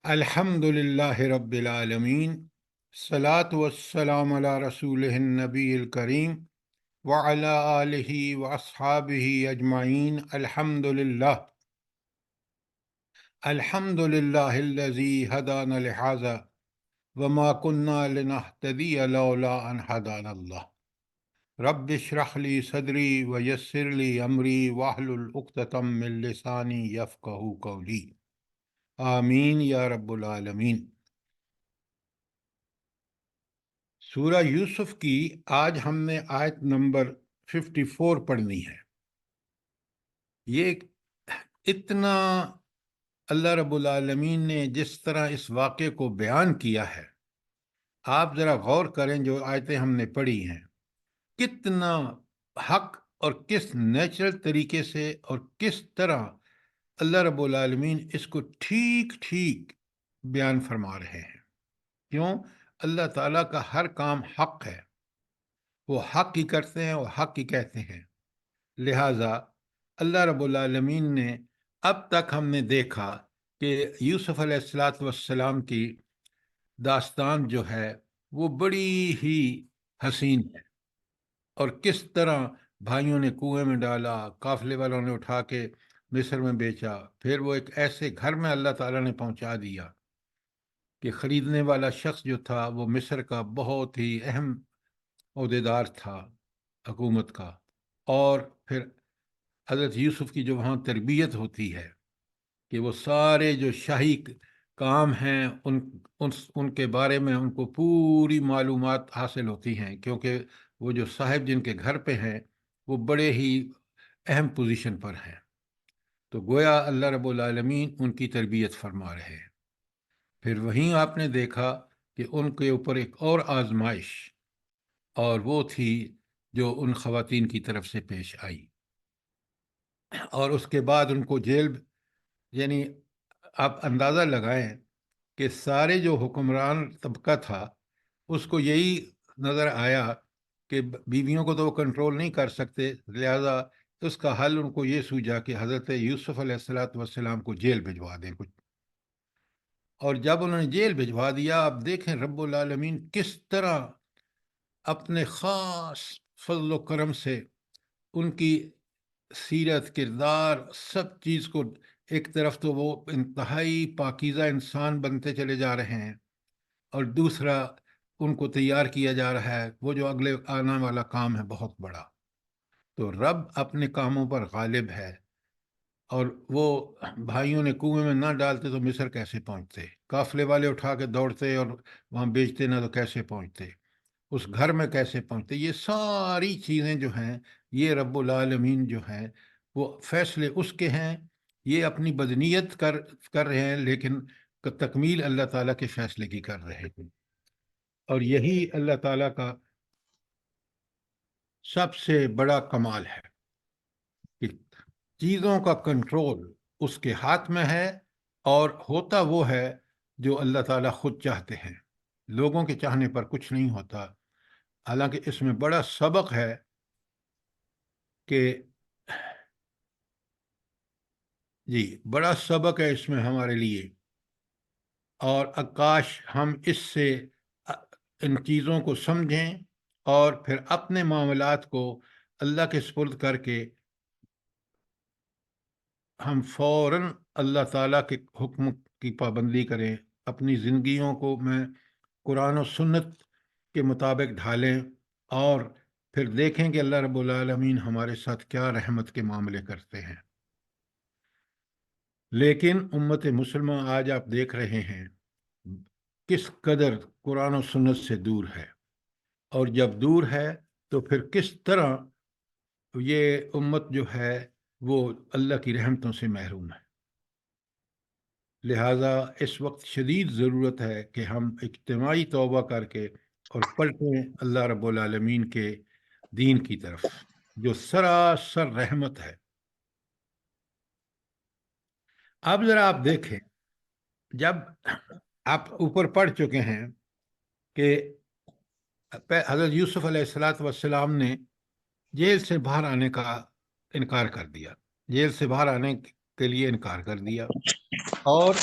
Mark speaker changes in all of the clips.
Speaker 1: الحمد للہ رب العالمین، صلاۃ والسلام علی رسول النبی الکریم وعلی آلہ واصحابہ اجمعین۔ الحمد للہ الذی ہدانا لہذا وما کنا لنہتدی لولا ان ہدانا اللہ۔ رب اشرح لی صدری ویسر لی امری واحلل عقدۃ من لسانی یفقہوا قولی، آمین یا رب العالمین۔ سورہ یوسف کی آج ہم نے آیت نمبر 54 پڑھنی ہے۔ یہ اتنا اللہ رب العالمین نے جس طرح اس واقعے کو بیان کیا ہے، آپ ذرا غور کریں۔ جو آیتیں ہم نے پڑھی ہیں، کتنا حق اور کس نیچرل طریقے سے اور کس طرح اللہ رب العالمین اس کو ٹھیک ٹھیک بیان فرما رہے ہیں۔ کیوں؟ اللہ تعالیٰ کا ہر کام حق ہے، وہ حق ہی کرتے ہیں، وہ حق ہی کہتے ہیں۔ لہٰذا اللہ رب العالمین نے اب تک ہم نے دیکھا کہ یوسف علیہ السلام کی داستان جو ہے وہ بڑی ہی حسین ہے، اور کس طرح بھائیوں نے کنویں میں ڈالا، قافلے والوں نے اٹھا کے مصر میں بیچا، پھر وہ ایک ایسے گھر میں اللہ تعالیٰ نے پہنچا دیا کہ خریدنے والا شخص جو تھا وہ مصر کا بہت ہی اہم عہدیدار تھا حکومت کا۔ اور پھر حضرت یوسف کی جو وہاں تربیت ہوتی ہے کہ وہ سارے جو شاہی کام ہیں ان کے بارے میں ان کو پوری معلومات حاصل ہوتی ہیں، کیونکہ وہ جو صاحب جن کے گھر پہ ہیں وہ بڑے ہی اہم پوزیشن پر ہیں۔ تو گویا اللہ رب العالمین ان کی تربیت فرما رہے ہیں۔ پھر وہیں آپ نے دیکھا کہ ان کے اوپر ایک اور آزمائش، اور وہ تھی جو ان خواتین کی طرف سے پیش آئی، اور اس کے بعد ان کو جیل، یعنی آپ اندازہ لگائیں کہ سارے جو حکمران طبقہ تھا اس کو یہی نظر آیا کہ بیویوں کو تو وہ کنٹرول نہیں کر سکتے، لہذا اس کا حل ان کو یہ سوجا کہ حضرت یوسف علیہ السلام کو جیل بھجوا دیں کچھ۔ اور جب انہوں نے جیل بھجوا دیا، آپ دیکھیں رب العالمین کس طرح اپنے خاص فضل و کرم سے ان کی سیرت، کردار، سب چیز کو، ایک طرف تو وہ انتہائی پاکیزہ انسان بنتے چلے جا رہے ہیں، اور دوسرا ان کو تیار کیا جا رہا ہے وہ جو اگلے آنے والا کام ہے بہت بڑا۔ تو رب اپنے کاموں پر غالب ہے، اور وہ بھائیوں نے کنویں میں نہ ڈالتے تو مصر کیسے پہنچتے؟ قافلے والے اٹھا کے دوڑتے اور وہاں بیچتے نہ تو کیسے پہنچتے؟ اس گھر میں کیسے پہنچتے؟ یہ ساری چیزیں جو ہیں، یہ رب العالمین جو ہیں وہ فیصلے اس کے ہیں۔ یہ اپنی بدنیت کر رہے ہیں، لیکن تکمیل اللہ تعالیٰ کے فیصلے کی کر رہے ہیں۔ اور یہی اللہ تعالیٰ کا سب سے بڑا کمال ہے کہ چیزوں کا کنٹرول اس کے ہاتھ میں ہے، اور ہوتا وہ ہے جو اللہ تعالیٰ خود چاہتے ہیں۔ لوگوں کے چاہنے پر کچھ نہیں ہوتا۔ حالانکہ اس میں بڑا سبق ہے کہ بڑا سبق ہے اس میں ہمارے لیے، اور کاش ہم اس سے ان چیزوں کو سمجھیں اور پھر اپنے معاملات کو اللہ کے سپرد کر کے ہم فوراً اللہ تعالیٰ کے حکم کی پابندی کریں، اپنی زندگیوں کو میں قرآن و سنت کے مطابق ڈھالیں، اور پھر دیکھیں کہ اللہ رب العالمین ہمارے ساتھ کیا رحمت کے معاملے کرتے ہیں۔ لیکن امت مسلمہ آج آپ دیکھ رہے ہیں کس قدر قرآن و سنت سے دور ہے، اور جب دور ہے تو پھر کس طرح یہ امت جو ہے وہ اللہ کی رحمتوں سے محروم ہے۔ لہٰذا اس وقت شدید ضرورت ہے کہ ہم اجتماعی توبہ کر کے اور پلٹیں اللہ رب العالمین کے دین کی طرف، جو سراسر رحمت ہے۔ اب ذرا آپ دیکھیں، جب آپ اوپر پڑھ چکے ہیں کہ حضرت یوسف علیہ السلام نے جیل سے باہر آنے کا انکار کر دیا، جیل سے باہر آنے کے لیے انکار کر دیا، اور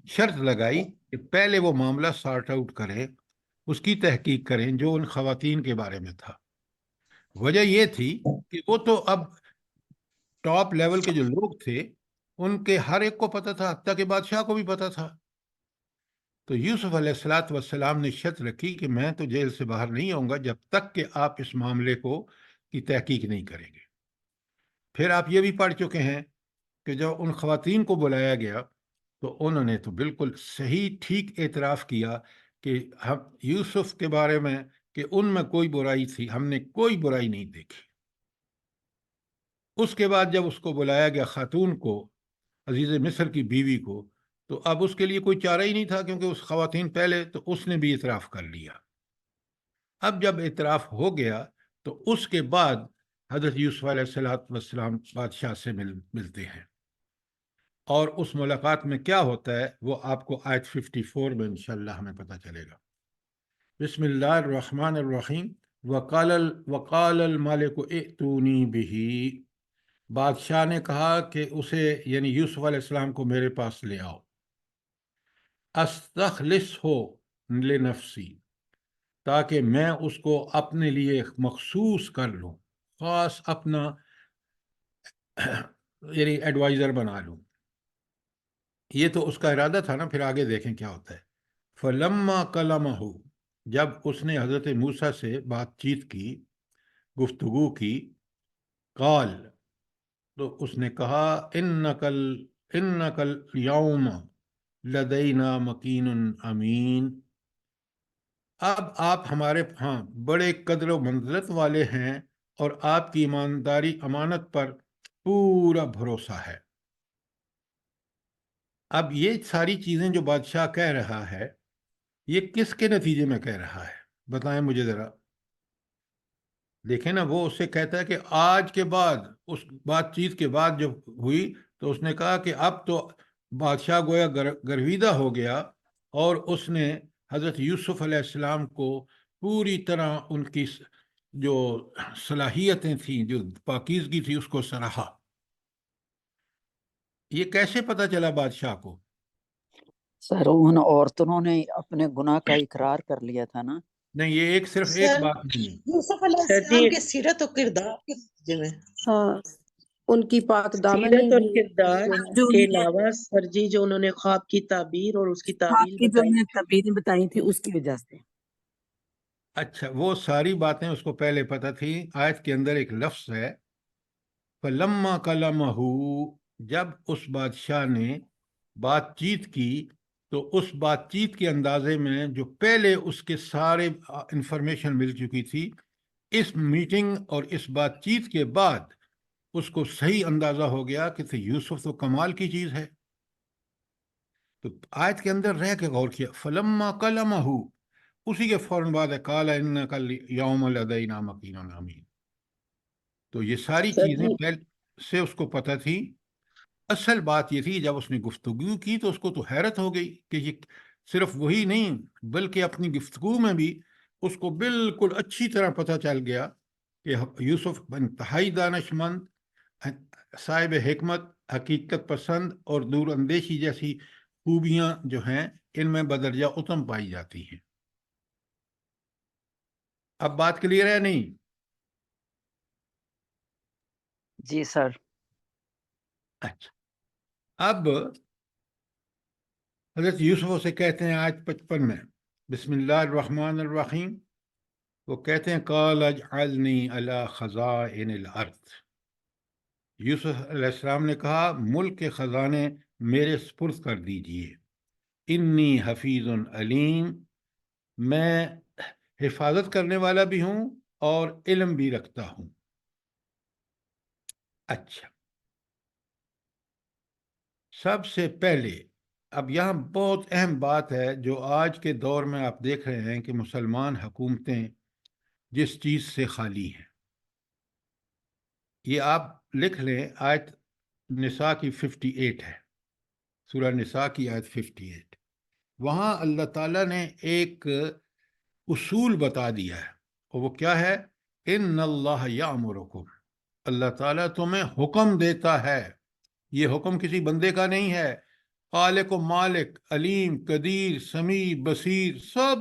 Speaker 1: شرط لگائی کہ پہلے وہ معاملہ سارٹ آؤٹ کریں، اس کی تحقیق کریں جو ان خواتین کے بارے میں تھا۔ وجہ یہ تھی کہ وہ تو اب ٹاپ لیول کے جو لوگ تھے ان کے ہر ایک کو پتہ تھا، حتیٰ کہ بادشاہ کو بھی پتہ تھا۔ تو یوسف علیہ الصلاۃ والسلام نے شرط رکھی کہ میں تو جیل سے باہر نہیں آؤں گا جب تک کہ آپ اس معاملے کو کی تحقیق نہیں کریں گے۔ پھر آپ یہ بھی پڑھ چکے ہیں کہ جب ان خواتین کو بلایا گیا تو انہوں نے تو بالکل صحیح ٹھیک اعتراف کیا کہ ہم یوسف کے بارے میں کہ ان میں کوئی برائی تھی، ہم نے کوئی برائی نہیں دیکھی۔ اس کے بعد جب اس کو بلایا گیا خاتون کو، عزیز مصر کی بیوی کو، تو اب اس کے لیے کوئی چارہ ہی نہیں تھا کیونکہ اس خواتین پہلے تو اس نے بھی اعتراف کر لیا۔ اب جب اعتراف ہو گیا تو اس کے بعد حضرت یوسف علیہ السلام بادشاہ سے ملتے ہیں، اور اس ملاقات میں کیا ہوتا ہے وہ آپ کو آیت 54 میں انشاءاللہ ہمیں پتہ چلے گا۔ بسم اللہ الرحمن الرحیم۔ وقال الملک ائتونی بہ، بادشاہ نے کہا کہ اسے یعنی یوسف علیہ السلام کو میرے پاس لے آؤ، استخلصہ لنفسی، تاکہ میں اس کو اپنے لیے مخصوص کر لوں، خاص اپنا یعنی ایڈوائزر بنا لوں۔ یہ تو اس کا ارادہ تھا نا، پھر آگے دیکھیں کیا ہوتا ہے۔ فلما کلمہ، جب اس نے حضرت موسیٰ سے بات چیت کی، گفتگو کی، قال، تو اس نے کہا انک الیوم لدینا مکین امین، اب آپ ہمارے ہاں بڑے قدر و منزلت والے ہیں اور آپ کی ایمانداری امانت پر پورا بھروسہ ہے۔ اب یہ ساری چیزیں جو بادشاہ کہہ رہا ہے یہ کس کے نتیجے میں کہہ رہا ہے بتائیں مجھے ذرا۔ دیکھیں نا، وہ اس سے کہتا ہے کہ آج کے بعد، اس بات چیت کے بعد جب ہوئی تو اس نے کہا کہ اب تو بادشاہ گویا گرویدہ ہو گیا، اور اس نے حضرت یوسف علیہ السلام کو پوری طرح ان کی جو صلاحیتیں تھیں، جو پاکیزگی تھی، اس کو سراہا۔ یہ کیسے پتہ چلا بادشاہ کو؟
Speaker 2: سر ان عورتوں نے اپنے گناہ کا اقرار کر لیا تھا نا۔
Speaker 1: نہیں، یہ صرف ایک
Speaker 3: سر
Speaker 1: بات نہیں ہے۔
Speaker 3: یوسف علیہ السلام کے سیرت و کردار کے نتیجے میں
Speaker 4: ہاں، ان کی پاک دامنی
Speaker 5: سیرت اور
Speaker 4: بھی
Speaker 5: کردار
Speaker 4: جو
Speaker 5: کے
Speaker 4: انہوں نے
Speaker 5: علاوہ سر جی جو انہوں نے خواب کی تعبیر اور اس کی
Speaker 4: خواب
Speaker 5: تعویل
Speaker 4: کی جو
Speaker 5: بتائی
Speaker 4: انہوں نے تعبیریں بتائی تھی اس کی وجہ سے۔
Speaker 1: اچھا، وہ ساری باتیں اس کو پہلے پتہ تھی۔ آیت کے اندر ایک لفظ ہے فلما کلمہ، جب اس بادشاہ نے بات چیت کی تو اس بات چیت کے اندازے میں جو پہلے اس کے سارے انفارمیشن مل چکی تھی، اس میٹنگ اور اس بات چیت کے بعد اس کو صحیح اندازہ ہو گیا کہ یوسف تو کمال کی چیز ہے۔ تو آیت کے اندر رہ کے غور کیا، فلما کلمہ، اسی کے فوراً بعد ہے قال انک الیوم لدینا مکین امین۔ تو یہ ساری
Speaker 5: سر
Speaker 1: چیزیں
Speaker 5: جی
Speaker 1: پہلے سے اس کو پتہ تھی۔ اصل بات یہ تھی جب اس نے گفتگو کی تو اس کو تو حیرت ہو گئی کہ یہ صرف وہی نہیں بلکہ اپنی گفتگو میں بھی اس کو بالکل اچھی طرح پتہ چل گیا کہ یوسف انتہائی دانش مند، صاحب حکمت، حقیقت پسند اور دور اندیشی جیسی خوبیاں جو ہیں ان میں بدرجہ اتم پائی جاتی ہیں۔ اب بات کلیئر ہے نہیں؟
Speaker 2: جی سر۔
Speaker 1: اچھا، اب حضرت یوسف سے کہتے ہیں آیت 55 میں، بسم اللہ الرحمن الرحیم، وہ کہتے ہیں قال اجعلنی علی خزائن الارض، یوسف علیہ السلام نے کہا ملک کے خزانے میرے سپرد کر دیجئے، انی حفیظ علیم، میں حفاظت کرنے والا بھی ہوں اور علم بھی رکھتا ہوں۔ اچھا، سب سے پہلے اب یہاں بہت اہم بات ہے جو آج کے دور میں آپ دیکھ رہے ہیں کہ مسلمان حکومتیں جس چیز سے خالی ہیں، یہ آپ لکھ لیں، آیت نساء کی 58 ہے، سورہ نساء کی آیت 58، وہاں اللہ تعالیٰ نے ایک اصول بتا دیا ہے، اور وہ کیا ہے؟ ان اللہ یامرکم، اللہ تعالیٰ تمہیں حکم دیتا ہے، یہ حکم کسی بندے کا نہیں ہے، خالق و مالک، علیم، قدیر، سمیع، بصیر، سب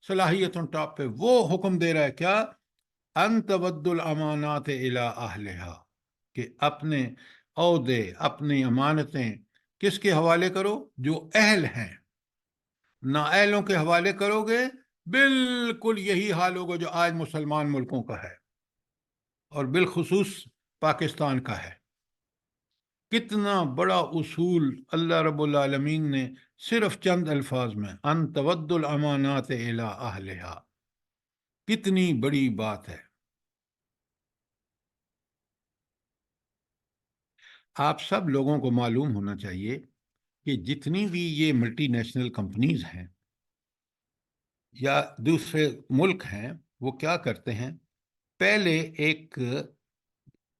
Speaker 1: صلاحیتوں ٹاپ پہ. وہ حکم دے رہا ہے کیا؟ ان تود الامانات الی اہلہا، کہ اپنے عہدے، اپنی امانتیں کس کے حوالے کرو؟ جو اہل ہیں. نااہلوں کے حوالے کرو گے بالکل یہی حال ہوگا جو آج مسلمان ملکوں کا ہے اور بالخصوص پاکستان کا ہے. کتنا بڑا اصول اللہ رب العالمین نے صرف چند الفاظ میں، ان تود الامانات الی اہلہا، کتنی بڑی بات ہے. آپ سب لوگوں کو معلوم ہونا چاہیے کہ جتنی بھی یہ ملٹی نیشنل کمپنیز ہیں یا دوسرے ملک ہیں، وہ کیا کرتے ہیں؟ پہلے ایک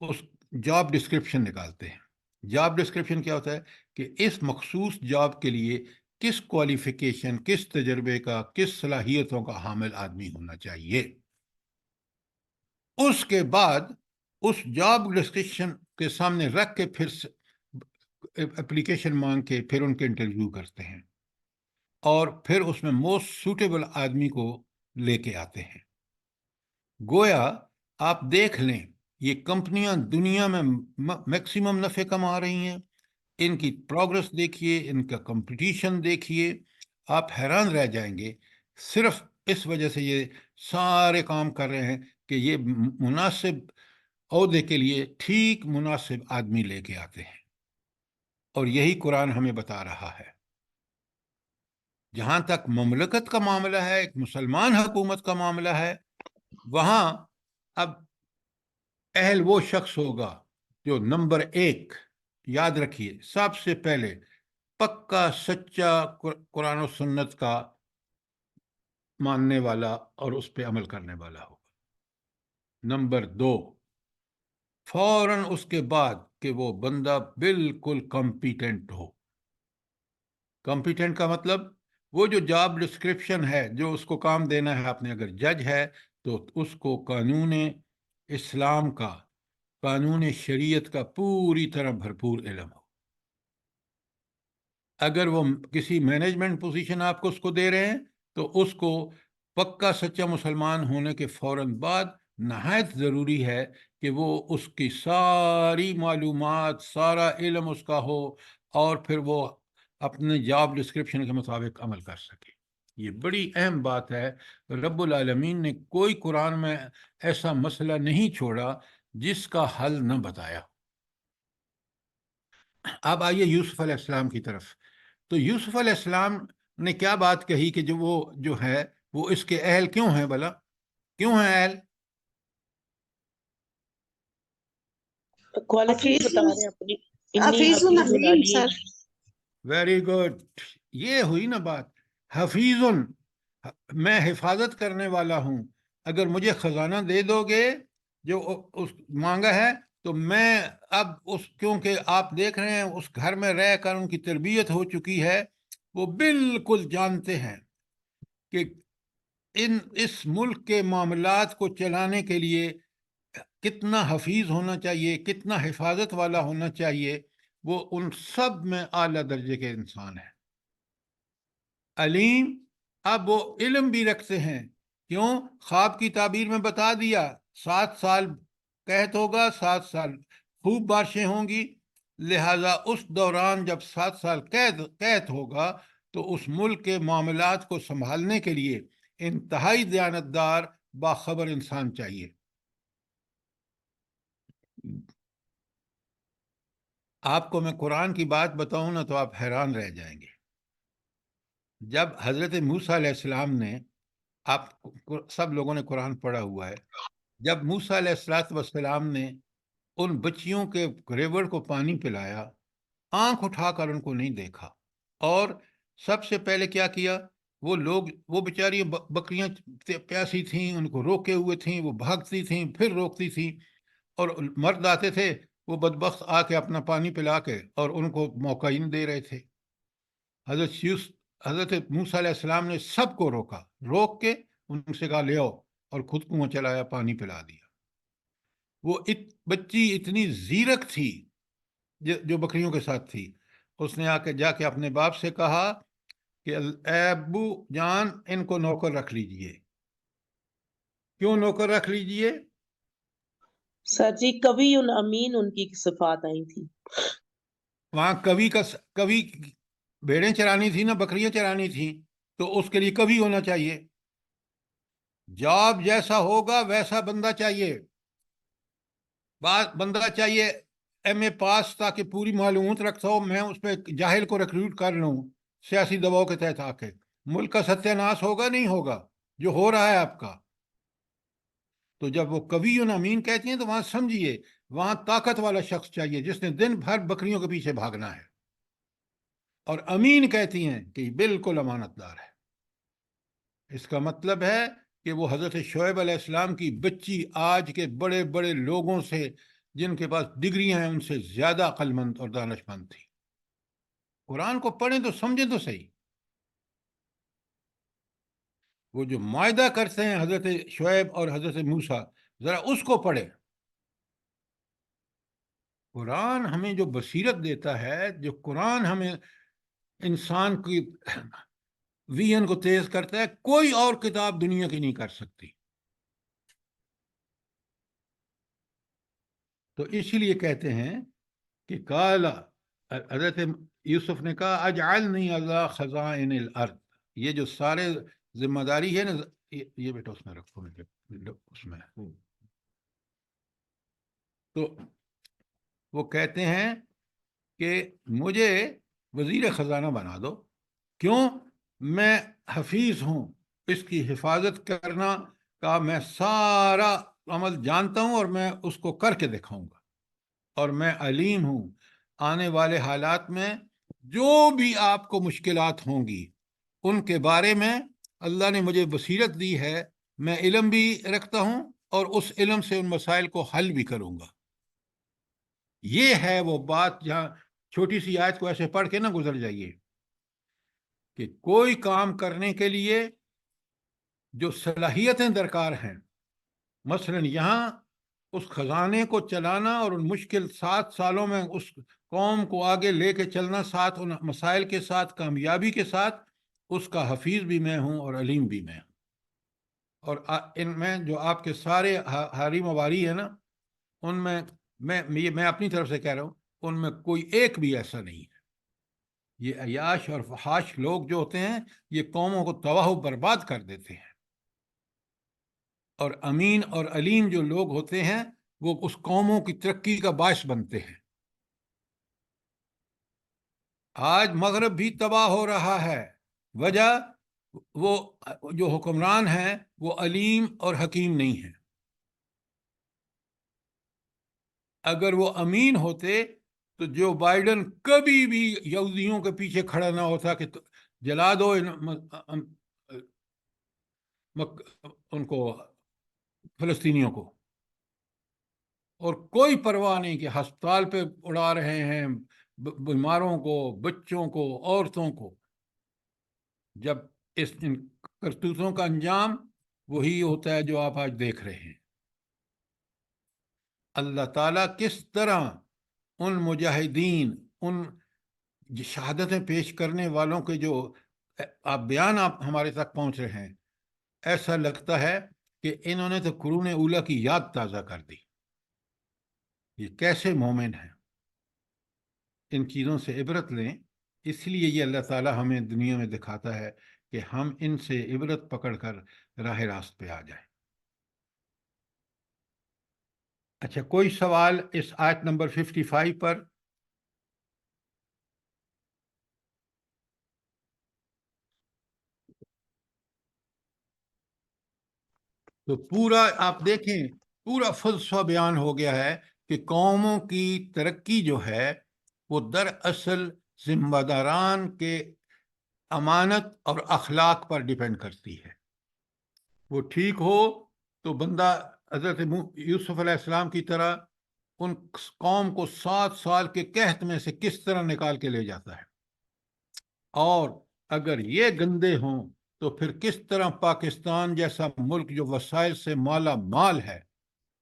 Speaker 1: اس جاب ڈسکرپشن نکالتے ہیں. جاب ڈسکرپشن کیا ہوتا ہے؟ کہ اس مخصوص جاب کے لیے کس کوالیفیکیشن، کس تجربے کا، کس صلاحیتوں کا حامل آدمی ہونا چاہیے. اس کے بعد اس جاب ڈسکرپشن کے سامنے رکھ کے پھر اپلیکیشن مانگ کے پھر ان کے انٹرویو کرتے ہیں اور پھر اس میں موسٹ سوٹیبل آدمی کو لے کے آتے ہیں. گویا آپ دیکھ لیں، یہ کمپنیاں دنیا میں میکسیمم نفع کما رہی ہیں. ان کی پروگرس دیکھیے، ان کا کمپٹیشن دیکھیے، آپ حیران رہ جائیں گے. صرف اس وجہ سے یہ سارے کام کر رہے ہیں کہ یہ مناسب عہدے کے لیے ٹھیک مناسب آدمی لے کے آتے ہیں. اور یہی قرآن ہمیں بتا رہا ہے. جہاں تک مملکت کا معاملہ ہے، ایک مسلمان حکومت کا معاملہ ہے، وہاں اب اہل وہ شخص ہوگا جو نمبر 1، یاد رکھیے، سب سے پہلے پکا سچا قرآن و سنت کا ماننے والا اور اس پہ عمل کرنے والا ہوگا. نمبر 2، فوراً اس کے بعد کہ وہ بندہ بالکل کمپیٹنٹ ہو. کمپیٹنٹ کا مطلب وہ جو جاب ڈسکرپشن ہے، جو اس کو کام دینا ہے، آپ نے اگر جج ہے تو اس کو قانون اسلام کا، قانون شریعت کا پوری طرح بھرپور علم ہو. اگر وہ کسی مینجمنٹ پوزیشن آپ کو اس کو دے رہے ہیں تو اس کو پکا سچا مسلمان ہونے کے فوراً بعد نہایت ضروری ہے کہ وہ اس کی ساری معلومات، سارا علم اس کا ہو اور پھر وہ اپنے جاب ڈسکرپشن کے مطابق عمل کر سکے. یہ بڑی اہم بات ہے. رب العالمین نے کوئی قرآن میں ایسا مسئلہ نہیں چھوڑا جس کا حل نہ بتایا. اب آئیے یوسف علیہ السلام کی طرف. تو یوسف علیہ السلام نے کیا بات کہی کہ جو ہے وہ اس کے اہل کیوں ہیں؟ بھلا کیوں ہیں اہل؟
Speaker 5: کوالیفائڈ بتا رہے ہیں اپنی.
Speaker 3: حفیظ العلیم سر.
Speaker 1: Very good. یہ ہوئی نا بات. حفیظ، میں حفاظت کرنے والا ہوں. اگر مجھے خزانہ دے دو گے جو اس مانگا ہے تو میں اب کیونکہ آپ دیکھ رہے ہیں اس گھر میں رہ کر ان کی تربیت ہو چکی ہے، وہ بالکل جانتے ہیں کہ اس ملک کے معاملات کو چلانے کے لیے کتنا حفیظ ہونا چاہیے، کتنا حفاظت والا ہونا چاہیے. وہ ان سب میں اعلیٰ درجے کے انسان ہیں. علیم، اب وہ علم بھی رکھتے ہیں. کیوں؟ خواب کی تعبیر میں بتا دیا 7 سال قحط ہوگا، 7 سال خوب بارشیں ہوں گی، لہذا اس دوران جب 7 سال قحط ہوگا تو اس ملک کے معاملات کو سنبھالنے کے لیے انتہائی دیانتدار باخبر انسان چاہیے. آپ کو میں قرآن کی بات بتاؤں نا تو آپ حیران رہ جائیں گے. جب حضرت موسیٰ علیہ السلام نے، آپ سب لوگوں نے قرآن پڑھا ہوا ہے، جب موسیٰ علیہ السلام نے ان بچیوں کے ریوڑ کو پانی پلایا، آنکھ اٹھا کر ان کو نہیں دیکھا، اور سب سے پہلے کیا کیا؟ وہ بیچاری بکریاں پیاسی تھیں، ان کو روکے ہوئے تھیں، وہ بھاگتی تھیں پھر روکتی تھیں، اور مرد آتے تھے وہ بدبخت آ کے اپنا پانی پلا کے اور ان کو موقع ہی نہیں دے رہے تھے. حضرت موسیٰ علیہ السلام نے سب کو روکا، روک کے ان سے کہا لے آؤ، اور خود کنواں چلایا، پانی پلا دیا. وہ بچی اتنی زیرک تھی جو بکریوں کے ساتھ تھی، اس نے جا کے اپنے باپ سے کہا کہ اے ابو جان ان کو نوکر رکھ لیجئے. کیوں نوکر رکھ لیجئے؟
Speaker 5: سر جی کبھی امین ان کی صفات آئی تھی.
Speaker 1: وہاں کبھی بھیڑیں چرانی تھی نا، بکریاں چرانی تھیں، تو اس کے لیے کبھی ہونا چاہیے. جاب جیسا ہوگا ویسا بندہ چاہیے. بندہ چاہیے ایم اے پاس، تاکہ پوری معلومات رکھتا ہو. میں اس پہ جاہل کو ریکروٹ کر لوں سیاسی دباؤ کے تحت آ کے. ملک کا ستیہ ناش ہوگا نہیں ہوگا جو ہو رہا ہے آپ کا. تو جب وہ کبھی امین کہتی ہیں تو وہاں سمجھیے وہاں طاقت والا شخص چاہیے جس نے دن بھر بکریوں کے پیچھے بھاگنا ہے. اور امین کہتی ہیں کہ یہ بالکل امانت دار ہے. اس کا مطلب ہے کہ وہ حضرت شعیب علیہ السلام کی بچی آج کے بڑے بڑے لوگوں سے جن کے پاس ڈگریاں ہیں ان سے زیادہ عقل مند اور دانش مند تھی. قرآن کو پڑھیں تو سمجھیں تو صحیح. وہ جو معاہدہ کرتے ہیں حضرت شعیب اور حضرت موسیٰ، ذرا اس کو پڑھیں. قرآن ہمیں جو بصیرت دیتا ہے، جو قرآن ہمیں انسان کی ویژن کو تیز کرتا ہے، کوئی اور کتاب دنیا کی نہیں کر سکتی. تو اسی لیے کہتے ہیں کہ کالا، حضرت یوسف نے کہا اجعلنی علی خزائن الارض. یہ جو سارے ذمہ داری ہے نا، یہ بیٹا اس میں رکھو، اس میں. تو وہ کہتے ہیں کہ مجھے وزیر خزانہ بنا دو. کیوں؟ میں حفیظ ہوں، اس کی حفاظت کرنا کا میں سارا عمل جانتا ہوں اور میں اس کو کر کے دکھاؤں گا. اور میں علیم ہوں، آنے والے حالات میں جو بھی آپ کو مشکلات ہوں گی ان کے بارے میں اللہ نے مجھے بصیرت دی ہے. میں علم بھی رکھتا ہوں اور اس علم سے ان مسائل کو حل بھی کروں گا. یہ ہے وہ بات جہاں چھوٹی سی آیت کو ایسے پڑھ کے نہ گزر جائیے کہ کوئی کام کرنے کے لیے جو صلاحیتیں درکار ہیں، مثلا یہاں اس خزانے کو چلانا اور ان مشکل 7 سالوں میں اس قوم کو آگے لے کے چلنا، ساتھ ان مسائل کے ساتھ کامیابی کے ساتھ، اس کا حفیظ بھی میں ہوں اور علیم بھی میں ہوں. اور ان میں جو آپ کے سارے حریم واری ہیں نا، ان میں میں اپنی طرف سے کہہ رہا ہوں، ان میں کوئی ایک بھی ایسا نہیں ہے. یہ عیاش اور فحاش لوگ جو ہوتے ہیں یہ قوموں کو تباہ و برباد کر دیتے ہیں. اور امین اور علیم جو لوگ ہوتے ہیں وہ اس قوموں کی ترقی کا باعث بنتے ہیں. آج مغرب بھی تباہ ہو رہا ہے، وجہ وہ جو حکمران ہیں وہ علیم اور حکیم نہیں ہیں. اگر وہ امین ہوتے تو جو بائیڈن کبھی بھی یہودیوں کے پیچھے کھڑا نہ ہوتا کہ جلا دو ان کو، فلسطینیوں کو. اور کوئی پرواہ نہیں کہ ہسپتال پہ اڑا رہے ہیں بیماروں کو، بچوں کو، عورتوں کو. جب ان کرتوتوں کا انجام وہی ہوتا ہے جو آپ آج دیکھ رہے ہیں. اللہ تعالیٰ کس طرح ان مجاہدین، ان شہادتیں پیش کرنے والوں کے جو بیان آپ ہمارے تک پہنچ رہے ہیں، ایسا لگتا ہے کہ انہوں نے تو قرون اولیٰ کی یاد تازہ کر دی. یہ کیسے مومن ہیں. ان چیزوں سے عبرت لیں. اس لیے یہ اللہ تعالیٰ ہمیں دنیا میں دکھاتا ہے کہ ہم ان سے عبرت پکڑ کر راہ راست پہ آ جائیں. اچھا، کوئی سوال اس آیت نمبر 55 پر؟ تو پورا آپ دیکھیں، پورا فلسفہ بیان ہو گیا ہے کہ قوموں کی ترقی جو ہے وہ دراصل ذمہ داران کے امانت اور اخلاق پر ڈیپینڈ کرتی ہے. وہ ٹھیک ہو تو بندہ حضرت یوسف علیہ السلام کی طرح ان قوم کو 7 سال کے قحط میں سے کس طرح نکال کے لے جاتا ہے. اور اگر یہ گندے ہوں تو پھر کس طرح پاکستان جیسا ملک جو وسائل سے مالا مال ہے،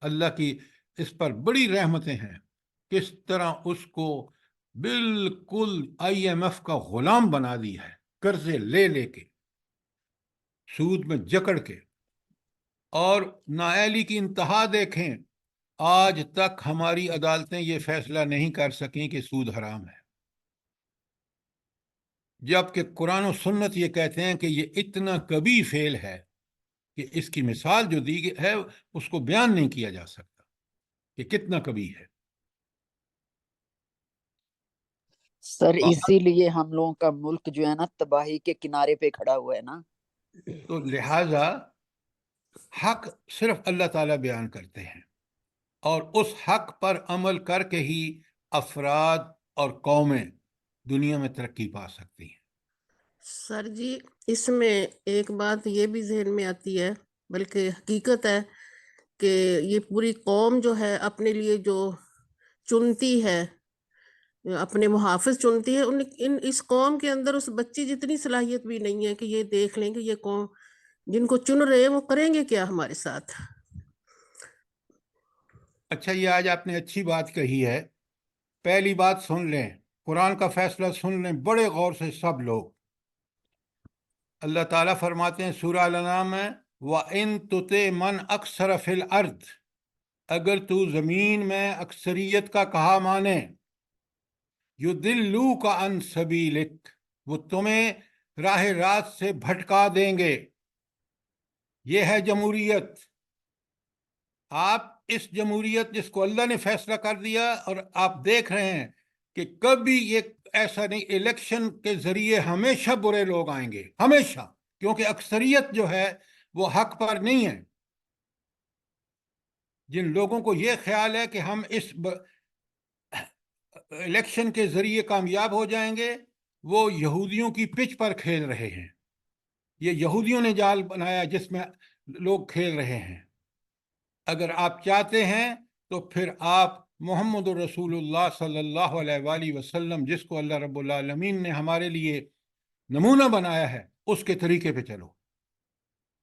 Speaker 1: اللہ کی اس پر بڑی رحمتیں ہیں، کس طرح اس کو بالکل IMF کا غلام بنا دیا ہے، قرضے لے لے کے، سود میں جکڑ کے. اور نااہلی کی انتہا دیکھیں، آج تک ہماری عدالتیں یہ فیصلہ نہیں کر سکیں کہ سود حرام ہے، جبکہ قرآن و سنت یہ کہتے ہیں کہ یہ اتنا کبھی فعل ہے کہ اس کی مثال جو دی گئی ہے اس کو بیان نہیں کیا جا سکتا کہ کتنا کبھی ہے.
Speaker 2: سر اسی لیے ہم لوگوں کا ملک جو ہے نا تباہی کے کنارے پہ کھڑا ہوا ہے نا.
Speaker 1: تو لہذا حق صرف اللہ تعالیٰ بیان کرتے ہیں، اور اس حق پر عمل کر کے ہی افراد اور قومیں دنیا میں ترقی پا سکتی ہیں.
Speaker 6: سر جی اس میں ایک بات یہ بھی ذہن میں آتی ہے، بلکہ حقیقت ہے، کہ یہ پوری قوم جو ہے اپنے لیے جو چنتی ہے، اپنے محافظ چنتی ہے، اس قوم کے اندر اس بچی جتنی صلاحیت بھی نہیں ہے کہ یہ دیکھ لیں کہ یہ قوم جن کو چن رہے ہیں وہ کریں گے کیا ہمارے ساتھ.
Speaker 1: اچھا، یہ آج آپ نے اچھی بات کہی ہے. پہلی بات سن لیں، قرآن کا فیصلہ سن لیں بڑے غور سے سب لوگ. اللہ تعالیٰ فرماتے ہیں سورہ الانعام میں، وَإِن تُطِعْ مَنْ أَكْثَرَ فِي الْأَرْضِ، اگر تو زمین میں اکثریت کا کہا مانے، يُضِلُّوكَ عَنْ سَبِيلِكَ، وہ تمہیں راہ راست سے بھٹکا دیں گے. یہ ہے جمہوریت. آپ اس جمہوریت جس کو اللہ نے فیصلہ کر دیا، اور آپ دیکھ رہے ہیں کہ کبھی یہ ایسا نہیں، الیکشن کے ذریعے ہمیشہ برے لوگ آئیں گے، ہمیشہ، کیونکہ اکثریت جو ہے وہ حق پر نہیں ہے. جن لوگوں کو یہ خیال ہے کہ ہم اس الیکشن کے ذریعے کامیاب ہو جائیں گے، وہ یہودیوں کی پچ پر کھیل رہے ہیں. یہ یہودیوں نے جال بنایا جس میں لوگ کھیل رہے ہیں. اگر آپ چاہتے ہیں تو پھر آپ محمد رسول اللہ صلی اللہ علیہ وآلہ وسلم، جس کو اللہ رب العالمین نے ہمارے لیے نمونہ بنایا ہے، اس کے طریقے پہ چلو.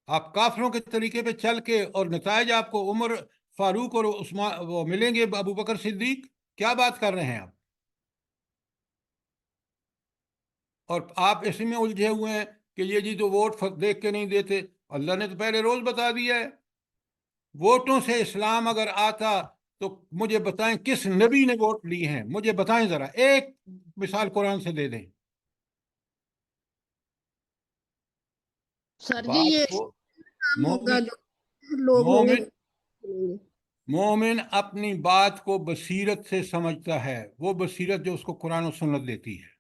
Speaker 1: آپ کافروں کے طریقے پہ چل کے، اور نتائج آپ کو عمر فاروق اور عثمان وہ ملیں گے، ابو بکر صدیق. کیا بات کر رہے ہیں آپ؟ اور آپ اسی میں الجھے ہوئے ہیں کہ یہ جی تو ووٹ دیکھ کے نہیں دیتے. اللہ نے تو پہلے روز بتا دیا ہے. ووٹوں سے اسلام اگر آتا تو مجھے بتائیں کس نبی نے ووٹ لی ہیں، مجھے بتائیں ذرا، ایک مثال قرآن سے دے دیں.
Speaker 6: سر جی
Speaker 1: بات
Speaker 6: یہ
Speaker 1: کو
Speaker 6: کام ہوگا
Speaker 1: مومن
Speaker 6: جو لوگ ہوں گے.
Speaker 1: مومن اپنی بات کو بصیرت سے سمجھتا ہے، وہ بصیرت جو اس کو قرآن و سنت دیتی ہے.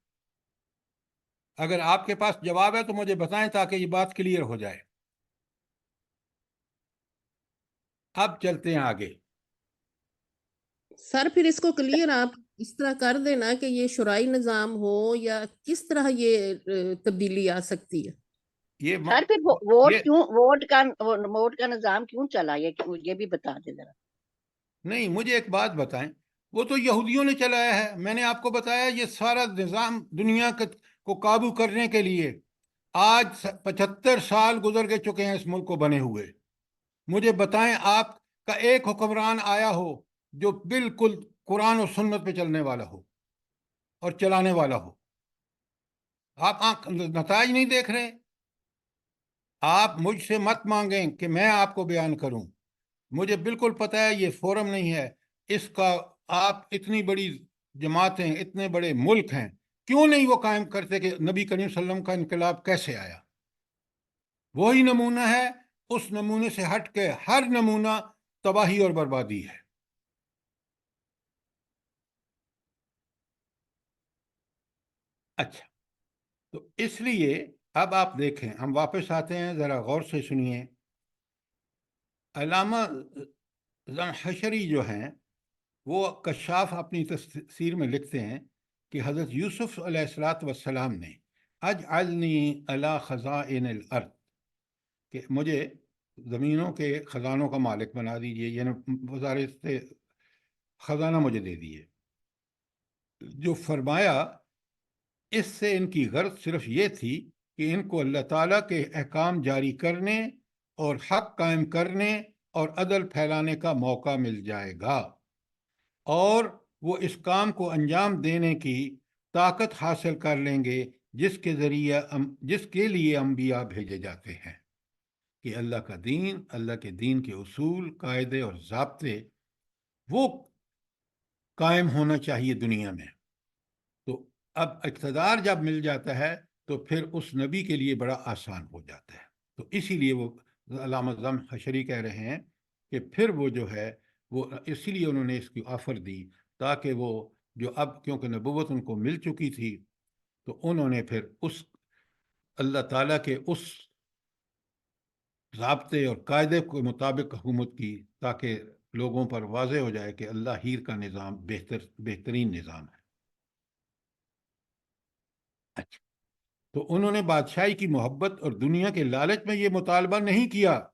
Speaker 1: اگر آپ کے پاس جواب ہے تو مجھے بتائیں تاکہ یہ بات کلیئر ہو جائے. اب چلتے ہیں آگے.
Speaker 6: سر پھر اس کو کلیئر آپ اس طرح کر دینا کہ یہ شرعی نظام ہو یا کس طرح یہ تبدیلی آ سکتی ہے.
Speaker 1: یہ
Speaker 7: سر پھر ووٹ کا نظام کیوں چلا، یہ بھی بتا دیں ذرا.
Speaker 1: نہیں، مجھے ایک بات بتائیں، وہ تو یہودیوں نے چلایا ہے. میں نے آپ کو بتایا یہ سارا نظام دنیا کو قابو کرنے کے لیے آج 75 سال گزر کے چکے ہیں اس ملک کو بنے ہوئے. مجھے بتائیں آپ کا ایک حکمران آیا ہو جو بالکل قرآن و سنت پہ چلنے والا ہو اور چلانے والا ہو. آپ نتائج نہیں دیکھ رہے. آپ مجھ سے مت مانگیں کہ میں آپ کو بیان کروں. مجھے بالکل پتہ ہے یہ فورم نہیں ہے اس کا. آپ اتنی بڑی جماعتیں، اتنے بڑے ملک ہیں، کیوں نہیں وہ قائم کرتے کہ نبی کریم صلی اللہ علیہ وسلم کا انقلاب کیسے آیا؟ وہی نمونہ ہے. اس نمونے سے ہٹ کے ہر نمونہ تباہی اور بربادی ہے. اچھا، تو اس لیے اب آپ دیکھیں، ہم واپس آتے ہیں، ذرا غور سے سنیے. علامہ زمخشری جو ہیں، وہ کشاف اپنی تفسیر میں لکھتے ہیں کہ حضرت یوسف علیہ السلام نے اجعلنی علی خزائن الارض، کہ مجھے زمینوں کے خزانوں کا مالک بنا دیجئے، یعنی وزارت خزانہ مجھے دے دیے. جو فرمایا اس سے ان کی غرض صرف یہ تھی کہ ان کو اللہ تعالیٰ کے احکام جاری کرنے اور حق قائم کرنے اور عدل پھیلانے کا موقع مل جائے گا، اور وہ اس کام کو انجام دینے کی طاقت حاصل کر لیں گے جس کے لیے انبیاء بھیجے جاتے ہیں، کہ اللہ کا دین، اللہ کے دین کے اصول، قاعدے اور ضابطے وہ قائم ہونا چاہیے دنیا میں۔ تو اب اقتدار جب مل جاتا ہے تو پھر اس نبی کے لیے بڑا آسان ہو جاتا ہے۔ تو اسی لیے وہ علامہ زم حشری کہہ رہے ہیں کہ پھر وہ جو ہے وہ اسی لیے انہوں نے اس کی آفر دی، تاکہ وہ جو اب کیونکہ نبوت ان کو مل چکی تھی تو انہوں نے پھر اس اللہ تعالیٰ کے اس ضابطے اور قاعدے کے مطابق حکومت کی، تاکہ لوگوں پر واضح ہو جائے کہ اللہ ہیر کا نظام بہترین نظام ہے۔ اچھا، تو انہوں نے بادشاہی کی محبت اور دنیا کے لالچ میں یہ مطالبہ نہیں کیا،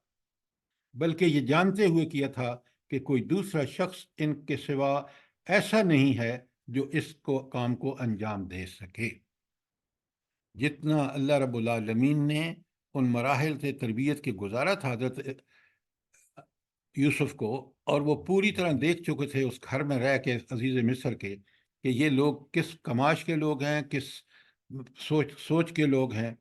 Speaker 1: بلکہ یہ جانتے ہوئے کیا تھا کہ کوئی دوسرا شخص ان کے سوا ایسا نہیں ہے جو اس کام کو انجام دے سکے۔ جتنا اللہ رب العالمین نے ان مراحل سے تربیت کے گزارا تھا حضرت یوسف کو، اور وہ پوری طرح دیکھ چکے تھے اس گھر میں رہ کے عزیز مصر کے کہ یہ لوگ کس کماش کے لوگ ہیں، کس سوچ کے لوگ ہیں،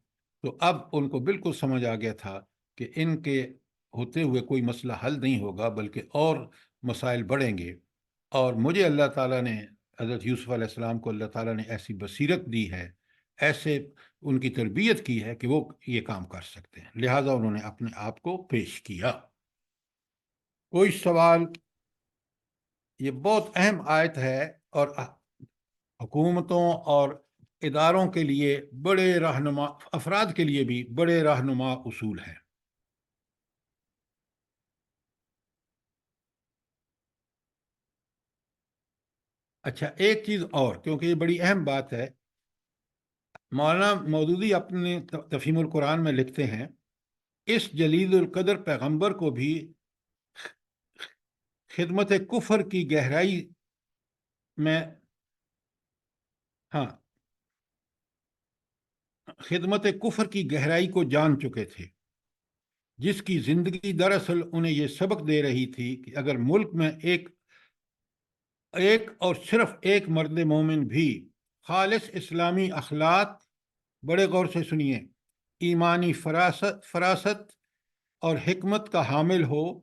Speaker 1: تو اب ان کو بالکل سمجھ آ گیا تھا کہ ان کے ہوتے ہوئے کوئی مسئلہ حل نہیں ہوگا، بلکہ اور مسائل بڑھیں گے۔ اور مجھے اللہ تعالیٰ نے، حضرت یوسف علیہ السلام کو اللہ تعالیٰ نے ایسی بصیرت دی ہے، ایسے ان کی تربیت کی ہے کہ وہ یہ کام کر سکتے ہیں، لہٰذا انہوں نے اپنے آپ کو پیش کیا۔ کوئی سوال؟ یہ بہت اہم آیت ہے اور حکومتوں اور اداروں کے لیے بڑے رہنما، افراد کے لیے بھی بڑے رہنما اصول ہیں۔ اچھا، ایک چیز اور، کیونکہ یہ بڑی اہم بات ہے، مولانا مودودی اپنے تفہیم القرآن میں لکھتے ہیں اس جلیل القدر پیغمبر کو بھی خدمت کفر کی گہرائی میں خدمت کفر کی گہرائی کو جان چکے تھے، جس کی زندگی دراصل انہیں یہ سبق دے رہی تھی کہ اگر ملک میں ایک اور صرف ایک مرد مومن بھی خالص اسلامی اخلاق، بڑے غور سے سنیے، ایمانی فراست اور حکمت کا حامل ہو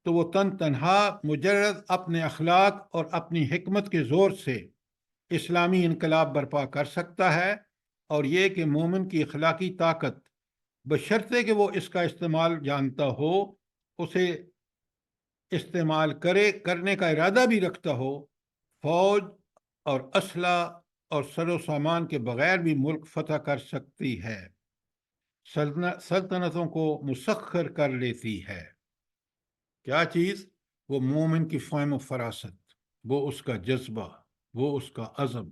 Speaker 1: تو وہ تنہا مجرد اپنے اخلاق اور اپنی حکمت کے زور سے اسلامی انقلاب برپا کر سکتا ہے، اور یہ کہ مومن کی اخلاقی طاقت بشرطے کہ وہ اس کا استعمال جانتا ہو، اسے استعمال کرنے کا ارادہ بھی رکھتا ہو، فوج اور اسلحہ اور سر و سامان کے بغیر بھی ملک فتح کر سکتی ہے، سلطنتوں کو مسخر کر لیتی ہے۔ کیا چیز؟ وہ مومن کی فہم و فراست، وہ اس کا جذبہ، وہ اس کا عزم